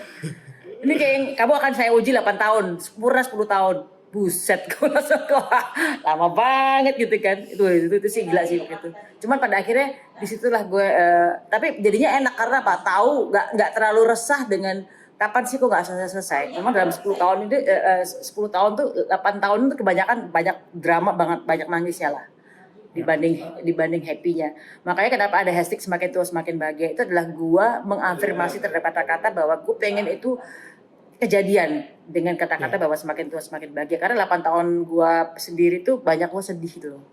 Ini kayak yang kamu akan saya uji 8 tahun, sempurna 10 tahun. Buset, gue langsung wah, lama banget gitu kan. Itu sih gila sih waktu itu. Cuman pada akhirnya disitulah gue, tapi jadinya enak karena apa? Tahu nggak terlalu resah dengan kapan sih kok nggak selesai. Memang dalam 10 tahun ini, 10 tahun tuh, 8 tahun itu kebanyakan banyak drama banget, banyak nangisnya lah dibanding happy-nya. Makanya kenapa ada hashtag semakin tua semakin bahagia, itu adalah gue mengafirmasi terhadap kata-kata bahwa gue pengen itu kejadian dengan kata-kata bahwa semakin tua semakin bahagia. Karena 8 tahun gue sendiri tuh banyak gue sedih gitu loh.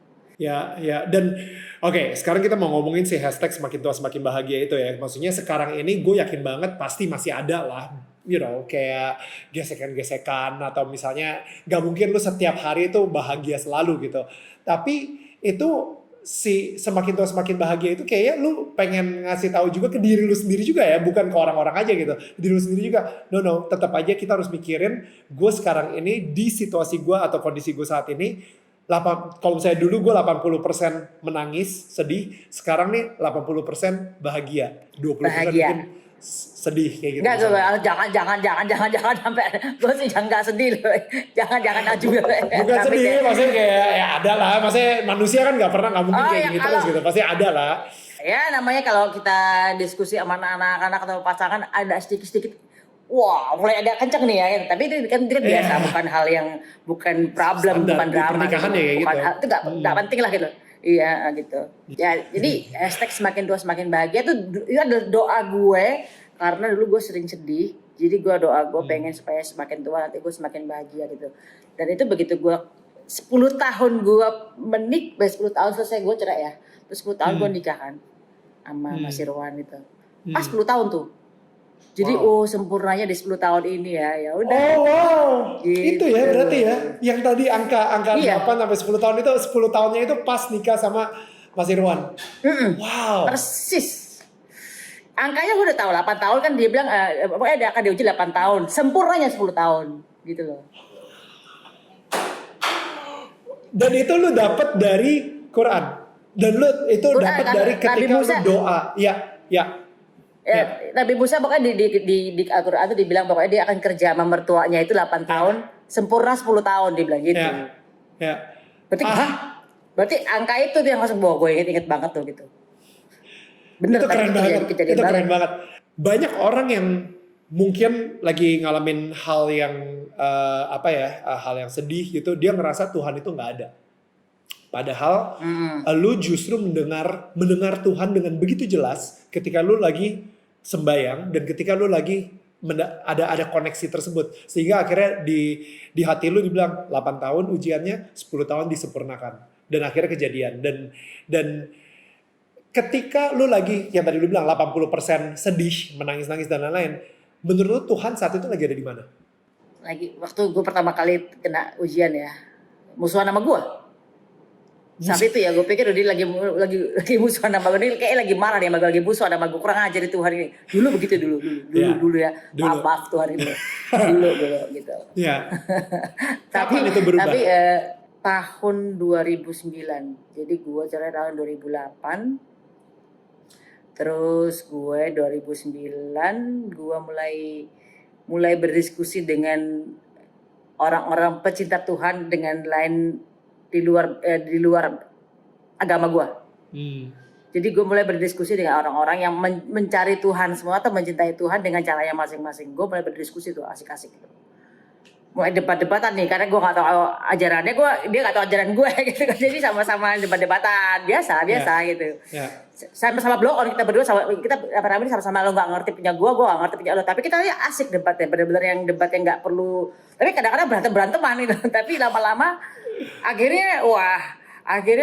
Ya, dan oke, sekarang kita mau ngomongin si hashtag semakin tua semakin bahagia itu ya. Maksudnya sekarang ini gue yakin banget pasti masih ada lah, kayak gesekan-gesekan atau misalnya gak mungkin lu setiap hari itu bahagia selalu gitu. Tapi itu si semakin tua semakin bahagia itu kayaknya lu pengen ngasih tahu juga ke diri lu sendiri juga ya, bukan ke orang-orang aja gitu. Diri lu sendiri juga, no, tetap aja kita harus mikirin gue sekarang ini di situasi gue atau kondisi gue saat ini, kalau misalnya dulu gue 80% menangis, sedih, sekarang nih 80% bahagia, 20% mungkin sedih kayak gitu. Enggak, jangan sampai gue sih jangan sedih loh. Jangan juga. Bukan sedih, maksudnya kayak ya ada lah, maksudnya manusia kan nggak mungkin kayak gitu terus gitu, pasti ada lah. Ya namanya kalau kita diskusi sama anak-anak atau pasangan ada sedikit-sedikit, wah mulai agak kenceng nih ya, tapi itu kan biasa, bukan hal yang, bukan problem, Standar bukan drama, pernikahan ya kayak gitu. itu nggak penting lah gitu. Iya gitu. Ya jadi hashtag semakin tua semakin bahagia itu adalah doa gue, karena dulu gue sering sedih. Jadi gue gue pengen supaya semakin tua nanti gue semakin bahagia gitu. Dan itu begitu gue 10 tahun gue 10 tahun selesai gue cerai ya. Terus 10 tahun gue nikah kan sama Mas Irwan itu. Pas 10 tahun tuh. Jadi sempurnanya di 10 tahun ini ya udah. Oh wow, gitu. itu ya berarti ya, yang tadi angka 8 sampai 10 tahun itu 10 tahunnya itu pas nikah sama Mas Irwan. Wow. Persis. Angkanya gue udah tahu 8 tahun kan dia bilang pokoknya dia akan diuji 8 tahun, sempurnanya 10 tahun gitu loh. Dan itu lu dapat dari Quran. Dan lu itu dapat dari ketika lu doa. Nabi Musa pokoknya di Al-Quran itu dibilang pokoknya dia akan kerja sama mertuanya itu 8 tahun, sempurna 10 tahun dibilang gitu. Berarti angka itu yang langsung bawa gue inget banget tuh gitu. Bener, itu keren banget. Itu keren banget. Banyak orang yang mungkin lagi ngalamin hal yang hal yang sedih gitu, dia ngerasa Tuhan itu nggak ada. Padahal lu justru mendengar Tuhan dengan begitu jelas ketika lu lagi sembayang dan ketika lu lagi ada koneksi tersebut, sehingga akhirnya di hati lu dibilang 8 tahun ujiannya, 10 tahun disempurnakan, dan akhirnya kejadian. Dan ketika lu lagi yang tadi lu bilang 80% sedih, menangis-nangis dan lain-lain, menurut lu Tuhan saat itu lagi ada di mana? Lagi waktu gue pertama kali kena ujian ya, musuhan sama gue. Saat itu ya gue pikir dia lagi musuhan sama gue, kayak lagi marah nih sama gue, lagi musuhan sama gue, kurang ajar Tuhan ini. Dulu begitu dulu ya. Maaf Tuhan ini. Dulu gitu. Iya. Kapan itu berubah? Tapi tahun 2009. Jadi gue cerai tahun 2008. Terus gue 2009 gue mulai berdiskusi dengan orang-orang pecinta Tuhan dengan lain di luar agama gue. Jadi gue mulai berdiskusi dengan orang-orang yang mencari Tuhan semua atau mencintai Tuhan dengan caranya masing-masing. Gue mulai berdiskusi tuh asik-asik gitu. Mulai debat-debatan nih, karena gue nggak tahu ajarannya, dia nggak tahu ajaran gue gitu. Jadi sama-sama debat-debatan biasa gitu. Sama-sama blok on, kita berdua sama-sama lo nggak ngerti punya gue nggak ngerti punya lo. Tapi kita asik debatnya, benar-benar yang debat yang nggak perlu. Tapi kadang-kadang beranteman gitu. Tapi lama-lama akhirnya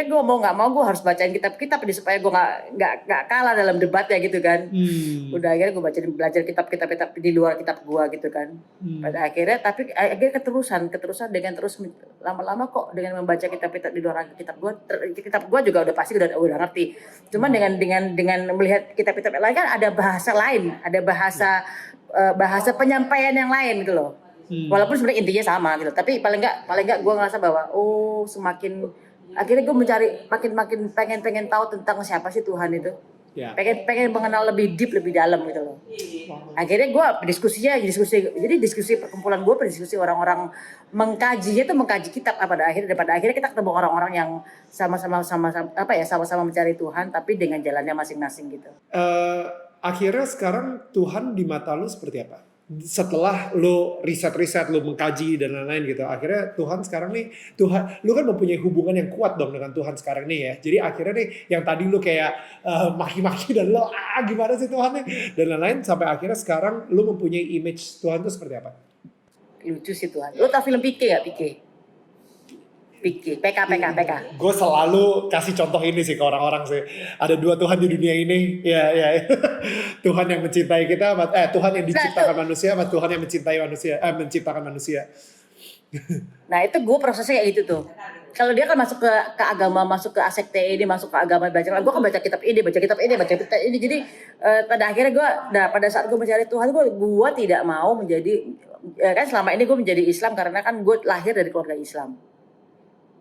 gue mau nggak mau gue harus bacain kitab supaya gue nggak kalah dalam debatnya gitu kan. Udah akhirnya gue belajar kitab di luar kitab gue gitu kan. Pada akhirnya keterusan dengan terus lama-lama kok dengan membaca kitab di luar kitab gue juga udah pasti udah ngerti. Cuman dengan melihat kitab-kitab lain kan ada bahasa lain, ada bahasa penyampaian yang lain gitu loh. Walaupun sebenarnya intinya sama gitu, tapi paling enggak gue ngerasa bahwa semakin akhirnya gue mencari makin pengen tahu tentang siapa sih Tuhan itu. Ya. pengen mengenal lebih deep, lebih dalam gitu loh. Akhirnya gue diskusi perkumpulan gue, diskusi orang-orang mengkaji kitab. Pada akhirnya kita ketemu orang-orang yang sama-sama mencari Tuhan, tapi dengan jalannya masing-masing gitu. Akhirnya sekarang Tuhan di mata lu seperti apa? Setelah lu riset-riset, lu mengkaji dan lain-lain gitu, akhirnya Tuhan sekarang nih, lu kan mempunyai hubungan yang kuat dong dengan Tuhan sekarang nih ya. Jadi akhirnya nih, yang tadi lu kayak maki-maki dan lu gimana sih Tuhan nih dan lain-lain, sampai akhirnya sekarang lu mempunyai image Tuhan itu seperti apa? Lucu sih Tuhan. Lu tau film PK gak? PK. Gue selalu kasih contoh ini sih ke orang-orang sih. Ada dua Tuhan di dunia ini. Ya. Tuhan yang mencintai kita, Tuhan yang diciptakan manusia, sama Tuhan yang menciptakan manusia. Nah itu gue prosesnya kayak gitu tuh. Kalau dia kan masuk ke agama, masuk ke sekte ini, masuk ke agama belajar, gue kan baca kitab ini. Jadi pada akhirnya pada saat gue mencari Tuhan, gue tidak mau menjadi, kan selama ini gue menjadi Islam karena kan gue lahir dari keluarga Islam.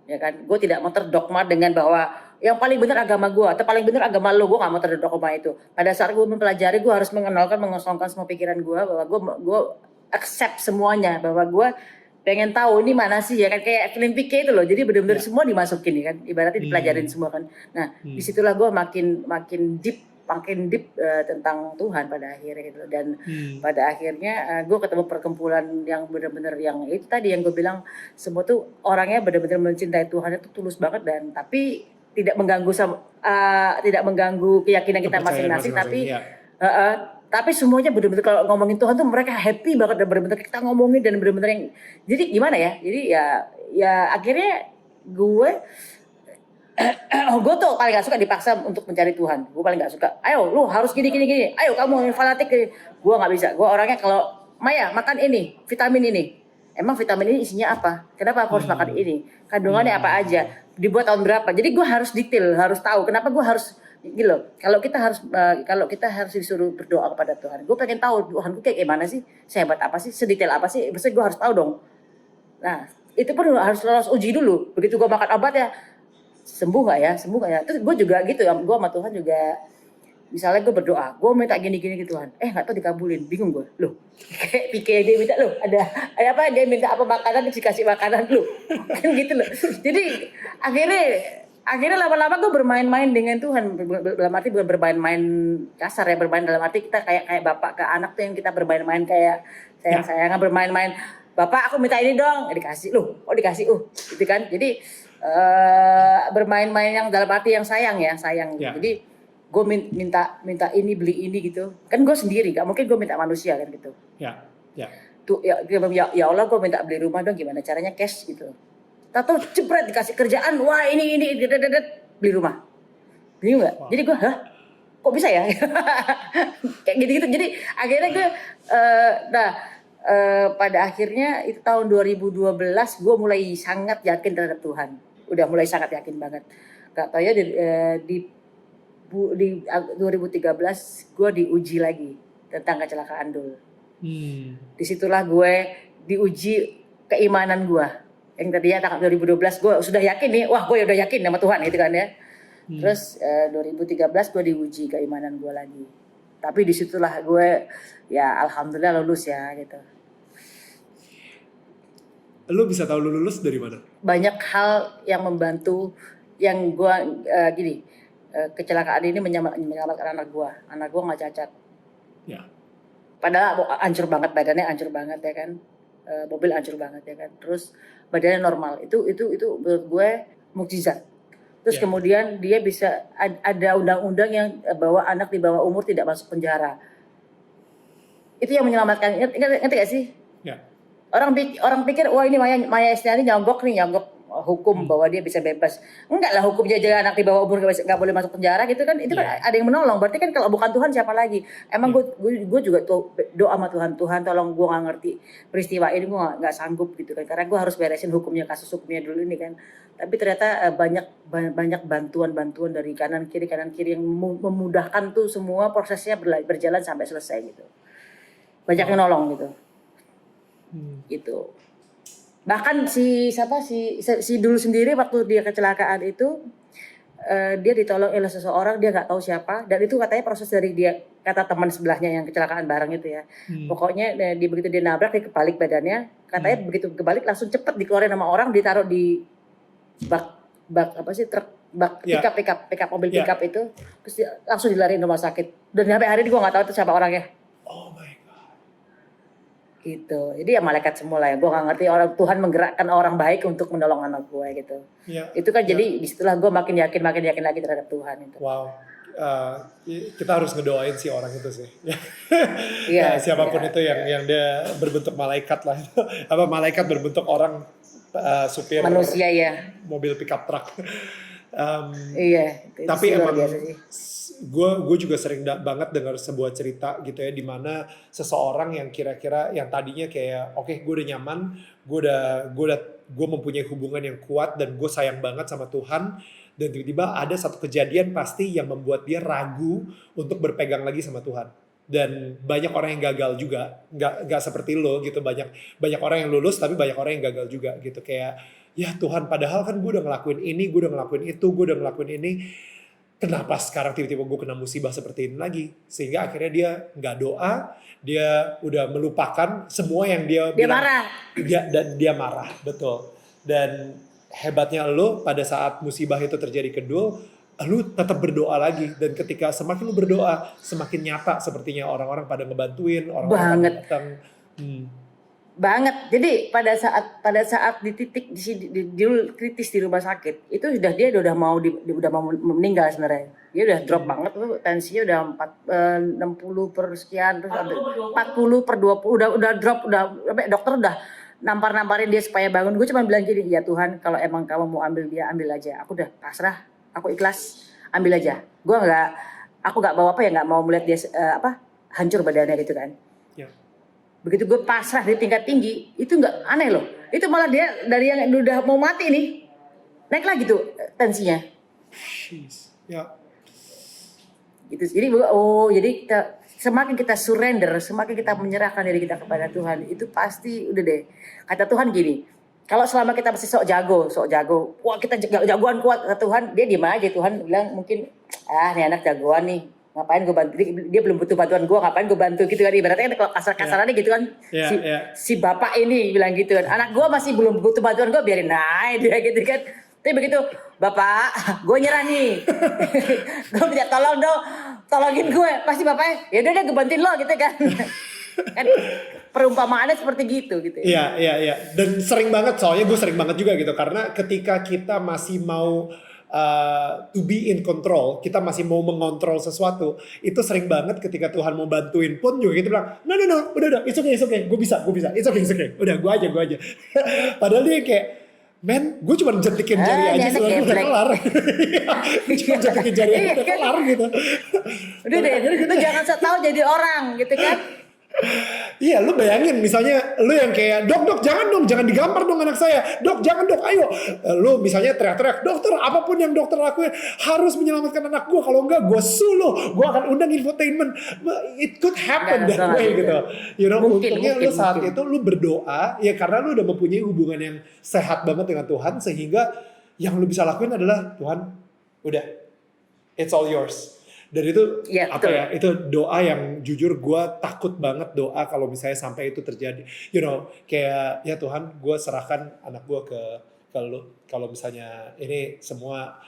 Ya kan, gue tidak mau terdogma dengan bahwa yang paling benar agama gue atau paling benar agama lo, gue gak mau terdogma itu. Pada saat gue mempelajari, gue harus mengosongkan semua pikiran gue bahwa gue accept semuanya, bahwa gue pengen tahu ini mana sih ya kan, kayak film PK itu loh. Jadi benar-benar semua dimasukin ya kan, ibaratnya dipelajarin semua kan. Nah disitulah gue makin deep tentang Tuhan pada akhirnya gitu. Dan pada akhirnya gue ketemu perkumpulan yang benar-benar yang itu tadi yang gue bilang, semua tuh orangnya benar-benar mencintai Tuhan itu tulus banget, dan tapi tidak mengganggu keyakinan kita masing-masing, tapi semuanya benar-benar kalau ngomongin Tuhan tuh mereka happy banget, dan benar-benar kita ngomongin dan benar-benar yang, jadi gimana ya, jadi ya akhirnya gue tuh paling gak suka dipaksa untuk mencari Tuhan. Gue paling gak suka. Ayo, lu harus gini. Ayo kamu fanatik. Gue gak bisa. Gue orangnya kalau Maya makan ini, vitamin ini. Emang vitamin ini isinya apa? Kenapa aku harus makan ini? Kandungannya apa aja? Dibuat tahun berapa? Jadi gue harus detail, harus tahu. Kenapa gue harus gitu loh. Kalau kita harus disuruh berdoa kepada Tuhan. Gue pengen tahu Tuhan gue kayak gimana sih? Sehebat apa sih? Sedetail apa sih? Maksudnya gue harus tahu dong. Nah, itu pun harus lolos uji dulu. Begitu gue makan obat ya, sembuh gak ya? Terus gue juga gitu ya, gue sama Tuhan juga, misalnya gue berdoa, gue minta gini ke Tuhan, gak tahu dikabulin, bingung gue, loh kayak pikir dia minta, loh ada apa, dia minta apa makanan, dikasih makanan, loh kan gitu loh. Jadi akhirnya lama-lama gue bermain-main dengan Tuhan, dalam arti bukan bermain-main kasar ya, bermain dalam arti kita kayak bapak ke anak tuh, yang kita bermain-main kayak sayang-sayangan, bermain-main, bapak aku minta ini dong, dikasih, loh dikasih, gitu kan. Jadi bermain-main yang dalam arti yang sayang. Ya. Jadi gue minta ini, beli ini gitu. Kan gue sendiri, gak mungkin gue minta manusia kan gitu. Ya. Tuh ya Allah, gue minta beli rumah dong, gimana caranya, cash gitu. Tahu jebret dikasih kerjaan, wah ini beli rumah. Bingung gak? Wow. Jadi gue kok bisa ya? Kayak gitu. Jadi akhirnya gue pada akhirnya itu tahun 2012 gue mulai sangat yakin terhadap Tuhan. Udah mulai sangat yakin banget. Gak tau ya di 2013 gue diuji lagi tentang kecelakaan dul. Disitulah gue diuji keimanan gue. Yang tadinya tahun 2012 gue sudah yakin nih, wah gue udah yakin sama Tuhan itu kan ya. Terus 2013 gue diuji keimanan gue lagi. Tapi disitulah gue ya alhamdulillah lulus ya gitu. Lu bisa tahu lu lulus dari mana? Banyak hal yang membantu, yang gue kecelakaan ini menyelamatkan anak gue. Anak gue nggak cacat. Ya. Padahal hancur banget badannya, hancur banget ya kan. Mobil hancur banget ya kan. Terus badannya normal. Itu menurut gue mukjizat. Terus kemudian dia bisa ada undang-undang yang bahwa anak di bawah umur tidak masuk penjara. Itu yang menyelamatkan. Ngerti gak sih? Ya. Orang pikir wah ini Maya Estianty nyogok hukum bahwa dia bisa bebas. Enggak lah, hukumnya aja anak di bawah umur nggak boleh masuk penjara gitu kan. Itu kan ada yang menolong. Berarti kan kalau bukan Tuhan siapa lagi? Emang gue juga doa sama Tuhan tolong, gue nggak ngerti peristiwa ini, gue nggak sanggup gitu kan. Karena gue harus beresin kasus hukumnya dulu ini kan. Tapi ternyata banyak bantuan dari kanan kiri yang memudahkan tuh semua prosesnya berjalan sampai selesai gitu. Banyak yang nolong gitu. Gitu. Bahkan si dulu sendiri waktu dia kecelakaan itu dia ditolong oleh seseorang, dia nggak tahu siapa, dan itu katanya proses dari dia, kata teman sebelahnya yang kecelakaan bareng itu ya. Pokoknya begitu dia nabrak, dia kebalik badannya, katanya begitu kebalik langsung cepet dikeluarin sama orang, ditaruh di bak apa sih, truk, bak pickup mobil pickup itu, terus langsung dilariin rumah sakit. Dan sampai hari ini gue nggak tahu itu siapa orangnya. Oh my God. Gitu. Jadi ya malaikat semua lah ya. Gue nggak ngerti orang Tuhan menggerakkan orang baik untuk menolong anak gue gitu. Itu kan jadi disitulah gue makin yakin lagi terhadap Tuhan itu. Wow. Kita harus ngedoain si orang itu sih. Siapapun itu yang dia berbentuk malaikat lah. Apa malaikat berbentuk orang, supir manusia ya. Mobil pickup truck. Itu tapi emang gue juga sering banget dengar sebuah cerita gitu ya, di mana seseorang yang kira-kira yang tadinya kayak oke, gue udah nyaman, gue mempunyai hubungan yang kuat dan gue sayang banget sama Tuhan, dan tiba-tiba ada satu kejadian pasti yang membuat dia ragu untuk berpegang lagi sama Tuhan. Dan banyak orang yang gagal juga, nggak seperti lo gitu, banyak orang yang lulus tapi banyak orang yang gagal juga gitu, kayak ya Tuhan, padahal kan gue udah ngelakuin ini, gue udah ngelakuin itu, gue udah ngelakuin ini, kenapa sekarang tiba-tiba gue kena musibah seperti ini lagi? Sehingga akhirnya dia nggak doa, dia udah melupakan semua yang dia bilang, marah. Dan dia marah, betul. Dan hebatnya lo pada saat musibah itu terjadi kedua, lu tetap berdoa lagi, dan ketika semakin lu berdoa semakin nyata sepertinya orang-orang pada ngebantuin, orang-orang pada datang. Banget. Jadi pada saat di titik di kritis di rumah sakit itu dia udah mau meninggal sebenarnya. Dia udah drop banget tuh, tensinya udah 60 per sekian, terus 40 per 20 udah drop, dokter udah namparin dia supaya bangun. Gue cuma bilang gini, ya Tuhan, kalau emang kamu mau ambil dia, ambil aja. Aku udah pasrah, aku ikhlas, ambil aja. Aku nggak bawa nggak mau melihat dia hancur badannya gitu kan. Begitu gue pasrah di tingkat tinggi, itu nggak aneh loh. Itu malah dia dari yang udah mau mati nih, naik lagi tuh tensinya. Gitu. Jadi jadi semakin kita surrender, semakin kita menyerahkan diri kita kepada Tuhan, itu pasti udah deh. Kata Tuhan gini, kalau selama kita masih sok jago, wah kita jagoan kuat, kata Tuhan, dia diem aja. Tuhan bilang mungkin, nih anak jagoan nih, ngapain gue bantu, dia belum butuh bantuan gue, ngapain gue bantu gitu kan, ibaratnya kalau kasar-kasarannya gitu kan, si bapak ini bilang gitu kan, anak gue masih belum butuh bantuan gue, biarin aja dia gitu kan. Tapi begitu, bapak gue nyerah nih, gue minta tolong dong, tolongin gue, pasti bapaknya ya udah gue bantuin lo gitu kan. Kan perumpamaannya seperti gitu ya. Iya. Dan sering banget, soalnya gue sering banget juga gitu, karena ketika kita masih mau to be in control, kita masih mau mengontrol sesuatu, itu sering banget ketika Tuhan mau bantuin pun juga kita bilang, no, udah, it's okay, gue bisa, it's okay, udah gue aja. Padahal dia kayak, men, gue cuma jentikin jari aja setelah gue udah kelar. Cuma jentikin jari aja udah kelar gitu. Udah deh, lu jangan setau jadi orang gitu kan. Iya, lu bayangin misalnya lu yang kayak dok jangan dong, jangan digampar dong anak saya, dok jangan dok, ayo. Lu misalnya teriak-teriak, dokter apapun yang dokter lakuin harus menyelamatkan anak gue, kalau enggak gue suluh, gue akan undang infotainment. It could happen that way gitu. You know, untungnya lu saat itu lu berdoa ya, karena lu udah mempunyai hubungan yang sehat banget dengan Tuhan, sehingga yang lu bisa lakuin adalah, Tuhan udah, it's all yours. Dan itu itu doa yang jujur gue takut banget doa kalau misalnya sampai itu terjadi. You know, kayak ya Tuhan, gue serahkan anak gue ke lu. Kalau misalnya ini semua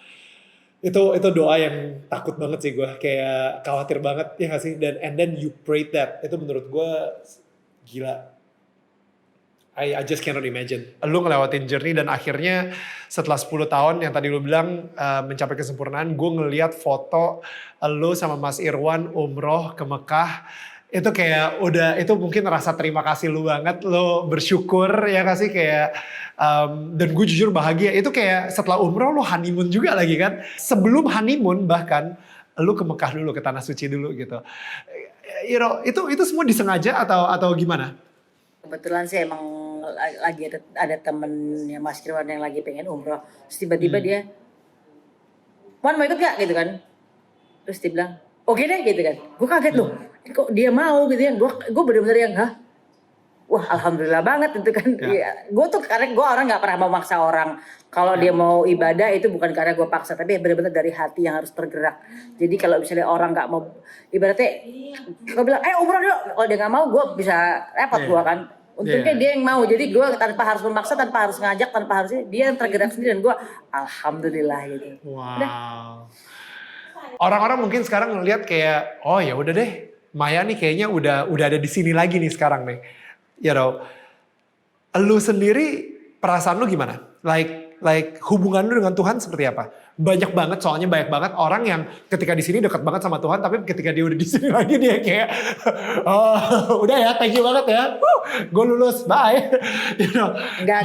itu doa yang takut banget sih gue, kayak khawatir banget ya gak sih? Dan and then you pray that, itu menurut gue gila. I just cannot imagine. Lu ngelewatin journey dan akhirnya setelah 10 tahun yang tadi lu bilang mencapai kesempurnaan, gue ngeliat foto lu sama Mas Irwan umroh ke Mekah. Itu kayak itu mungkin rasa terima kasih lu banget, lu bersyukur ya gak sih, kayak dan gue jujur bahagia. Itu kayak setelah umroh lu honeymoon juga lagi kan. Sebelum honeymoon bahkan lu ke Mekah dulu, ke Tanah Suci dulu gitu. You know, itu semua disengaja atau gimana? Kebetulan sih emang lagi ada temennya Mas Irwan yang lagi pengen umroh. Terus tiba-tiba dia, Wan mau ikut gak gitu kan. Terus dia bilang, oke deh gitu kan. Gue kaget loh, kok dia mau gitu ya. Gue bener-bener yang, wah alhamdulillah banget itu kan. Ya. Gue tuh karena gue orang nggak pernah memaksa orang. Kalau dia mau ibadah itu bukan karena gue paksa, tapi benar-benar dari hati yang harus tergerak. Jadi kalau misalnya orang nggak mau ibaratnya, gue bilang, umrah dulu. Kalau dia nggak mau, gue bisa repot gue kan. Untungnya dia yang mau, jadi gue tanpa harus memaksa, tanpa harus ngajak, tanpa harus dia yang tergerak sendiri dan gue alhamdulillah gitu. Wow. Udah. Orang-orang mungkin sekarang ngelihat kayak, oh ya udah deh, Maya nih kayaknya udah ada di sini lagi nih sekarang nih. You know, lu sendiri perasaan lu gimana? Like hubungan lu dengan Tuhan seperti apa? Banyak banget orang yang ketika di sini dekat banget sama Tuhan, tapi ketika dia udah di sini lagi dia kayak, oh udah ya, thank you banget ya, gue lulus, bye. You know, Enggak.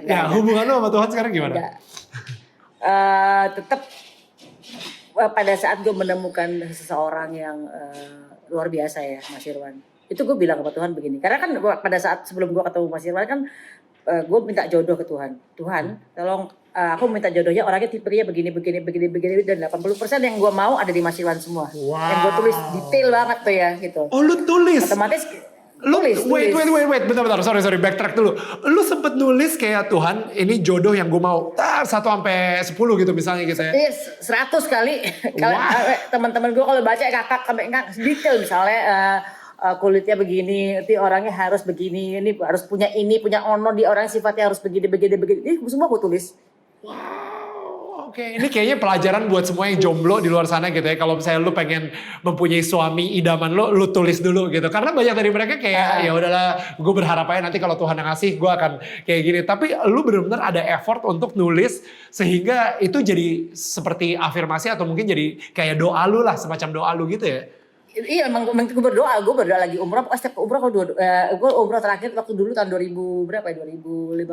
Ya hubungan lu sama Tuhan sekarang gimana? Tetap pada saat gue menemukan seseorang yang luar biasa ya, Mas Irwan. Itu gue bilang sama Tuhan begini. Karena kan pada saat sebelum gue ketemu Mas Irwan kan gue minta jodoh ke Tuhan. Tuhan, tolong aku minta jodohnya orangnya tipenya begini dan 80% yang gue mau ada di Mas Irwan semua. Wow. Yang gue tulis detail banget tuh ya gitu. Oh lu tulis? Otomatis Wait, tulis. bentar, sorry, backtrack dulu. Lu sempet nulis kayak Tuhan, ini jodoh yang gue mau, 1 sampai 10 gitu misalnya gitu ya? Iya, 100 kali. Kalau teman-teman gue kalau baca kakak sampai detail misalnya kulitnya begini, nanti orangnya harus begini, ini harus punya ini, punya ono, di orang sifatnya harus begini. Ini semua gue tulis. Wow, oke. Ini kayaknya pelajaran buat semua yang jomblo di luar sana gitu ya. Kalau misalnya lu pengen mempunyai suami idaman lu tulis dulu gitu. Karena banyak dari mereka kayak ya udahlah, gue berharap aja nanti kalau Tuhan yang ngasih gue akan kayak gini. Tapi lu benar-benar ada effort untuk nulis sehingga itu jadi seperti afirmasi atau mungkin jadi kayak doa lu lah, semacam doa lu gitu ya. Iya emang gue berdoa lagi umrah. Setiap umrah gue umrah terakhir waktu dulu tahun 2000 berapa ya, 2015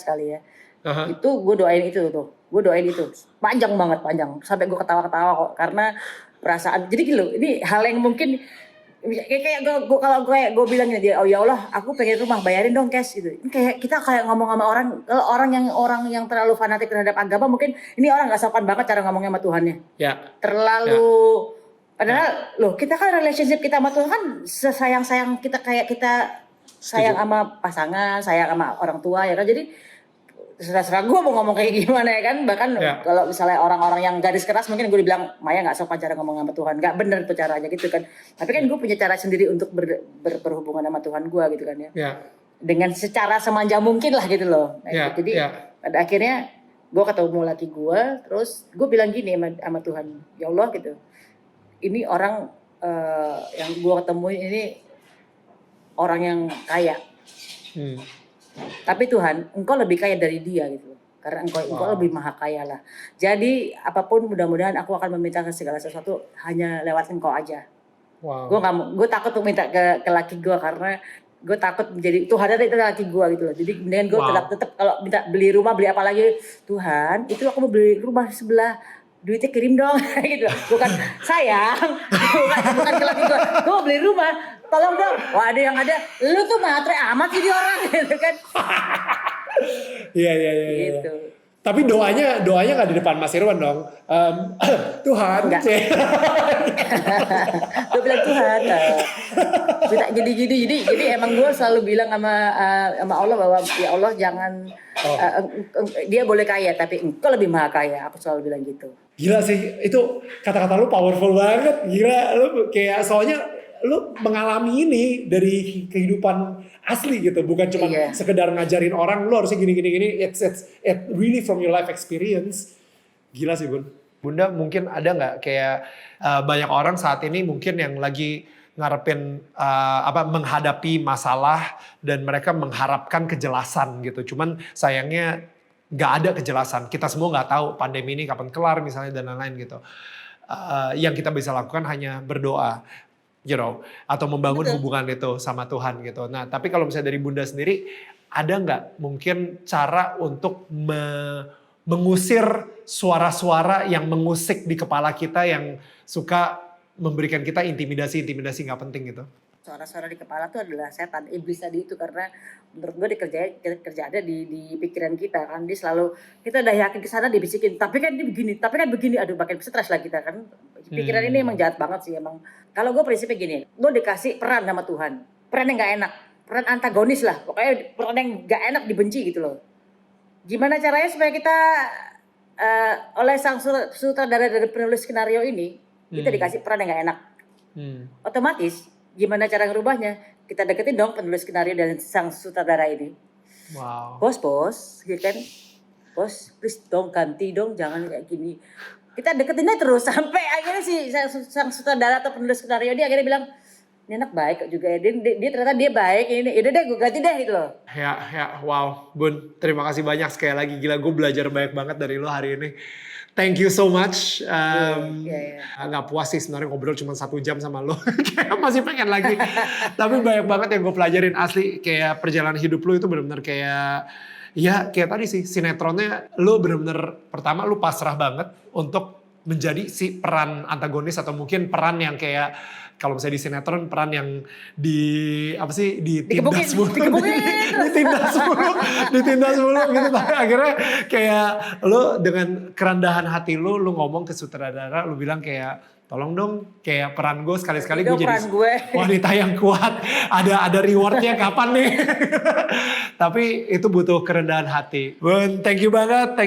kali ya. Itu gue doain itu tuh. Gue doain itu. Panjang sampai gue ketawa-ketawa kok karena perasaan. Jadi gitu, ini hal yang mungkin kayak gue kalau gue bilang dia, oh ya Allah, aku pengen rumah, bayarin dong cash gitu. Kayak kita kayak ngomong sama orang, kalau orang yang terlalu fanatik terhadap agama, mungkin ini orang nggak sopan banget cara ngomongnya sama Tuhannya. Ya. Terlalu padahal loh, kita kan relationship kita sama Tuhan kan sesayang-sayang kita, kayak kita sayang sama pasangan, sayang sama orang tua ya kan. Jadi terserah gue mau ngomong kayak gimana ya kan. Bahkan kalau misalnya orang-orang yang garis keras mungkin gue dibilang, Maya gak sopan cara ngomong sama Tuhan. Gak bener tuh caranya gitu kan. Tapi kan gue punya cara sendiri untuk berhubungan sama Tuhan gue gitu kan ya. Dengan secara semanja mungkin lah gitu loh. Jadi pada akhirnya gue ketemu laki gue, terus gue bilang gini sama Tuhan, ya Allah gitu, ini orang yang gue ketemu ini orang yang kaya. Tapi Tuhan, engkau lebih kaya dari dia gitu. Karena engkau lebih maha kaya lah. Jadi apapun mudah-mudahan aku akan meminta segala sesuatu hanya lewat engkau aja. Gue takut untuk minta ke laki gue karena gue takut menjadi Tuhan ada itu laki gue gitu loh. Jadi dengan gue tetap kalau minta beli rumah, beli apa lagi, Tuhan itu aku mau beli rumah sebelah, duitnya kirim dong gitu. Bukan sayang, bukan ke laki gue mau beli rumah, tolong dong. Wah ada yang ada, lu tuh matre amat jadi orang gitu kan. Iya. Gitu. Tapi doanya nggak di depan Mas Irwan dong. Tuhan. Gue bilang Tuhan. Jadi emang gue selalu bilang sama Allah bahwa ya Allah jangan dia boleh kaya tapi engkau lebih maha kaya. Aku selalu bilang gitu. Gila sih, itu kata-kata lu powerful banget. Gila, lu kayak soalnya lu mengalami ini dari kehidupan asli gitu, bukan cuma sekedar ngajarin orang lu harusnya gini. It's really from your life experience. Gila sih Bun. Bunda mungkin ada nggak kayak banyak orang saat ini mungkin yang lagi ngarepin menghadapi masalah dan mereka mengharapkan kejelasan gitu. Cuman sayangnya nggak ada kejelasan. Kita semua nggak tahu pandemi ini kapan kelar misalnya dan lain-lain gitu. Yang kita bisa lakukan hanya berdoa. You know, atau membangun hubungan itu sama Tuhan gitu. Nah, tapi kalau misalnya dari Bunda sendiri, ada nggak mungkin cara untuk mengusir suara-suara yang mengusik di kepala kita yang suka memberikan kita intimidasi nggak penting gitu? Suara-suara di kepala itu adalah setan, iblis tadi itu, karena menurut gue kerja ada di pikiran kita kan. Dia selalu, kita udah yakin kesana dibisikin, tapi kan begini, aduh makin stres lah kita kan. Pikiran ini emang jahat banget sih emang. Kalau gue prinsipnya gini, gue dikasih peran sama Tuhan, peran yang gak enak. peran antagonis lah, pokoknya peran yang gak enak dibenci gitu loh. Gimana caranya supaya kita oleh sang sutradara dari penulis skenario ini kita dikasih peran yang gak enak. Otomatis gimana cara ngerubahnya? Kita deketin dong penulis skenario dan sang sutradara ini. Wow. Bos, ya kan? Bos, please dong ganti dong, jangan kayak gini. Kita deketinnya terus sampai akhirnya si sang sutradara atau penulis skenario dia akhirnya bilang, ini anak baik kok juga ya. Dia ternyata dia baik, ini yaudah deh gue ganti deh gitu loh. Ya, wow, Bun, terima kasih banyak sekali lagi. Gila, gue belajar banyak banget dari lo hari ini. Thank you so much. Nggak puas sih sebenarnya ngobrol cuma 1 jam sama lo. Kayak masih pengen lagi. Tapi banyak banget yang gue pelajarin asli. Kayak perjalanan hidup lo itu benar-benar kayak, ya kayak tadi sih sinetronnya lo benar-benar pertama lo pasrah banget untuk menjadi si peran antagonis atau mungkin peran yang kayak kalau misalnya di sinetron peran yang ditindas mulu, ditindas mulu gitu. Tapi akhirnya kayak lo dengan kerendahan hati lo ngomong ke sutradara, lo bilang kayak tolong dong kayak peran gue sekali-sekali gue jadi wanita yang kuat. Ada rewardnya kapan nih? Tapi itu butuh kerendahan hati. Bun, thank you banget.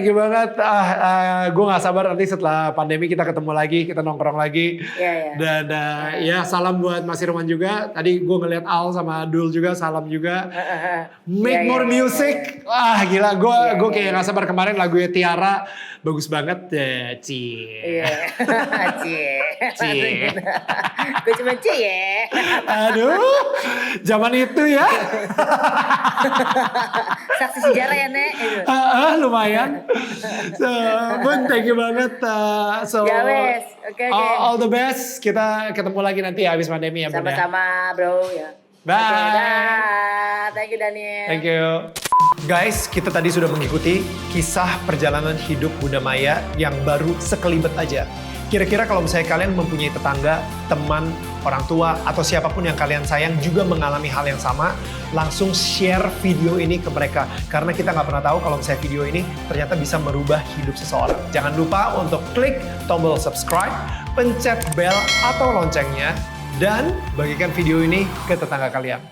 Gue gak sabar nanti setelah pandemi kita ketemu lagi, kita nongkrong lagi. Dan ya salam buat Mas Irwan juga. Tadi gue ngeliat Al sama Dul juga, salam juga. Make more music. Wah gila, gue kayak gak sabar. Kemarin lagunya Tiara bagus banget. Cie. Gue cuma cie. Aduh, zaman itu ya. Saksi sejarah ya Nek. Lumayan. So, Bun, thank you banget. Ya wes, oke. All the best. Kita ketemu lagi nanti habis pandemi ya Bun. Sama-sama bro ya. Bye. Thank you Daniel. Thank you. Guys, kita tadi sudah mengikuti kisah perjalanan hidup Bunda Maya yang baru sekelibet aja. Kira-kira kalau misalnya kalian mempunyai tetangga, teman, orang tua, atau siapapun yang kalian sayang juga mengalami hal yang sama, langsung share video ini ke mereka. Karena kita nggak pernah tahu kalau misalnya video ini ternyata bisa merubah hidup seseorang. Jangan lupa untuk klik tombol subscribe, pencet bell atau loncengnya, dan bagikan video ini ke tetangga kalian.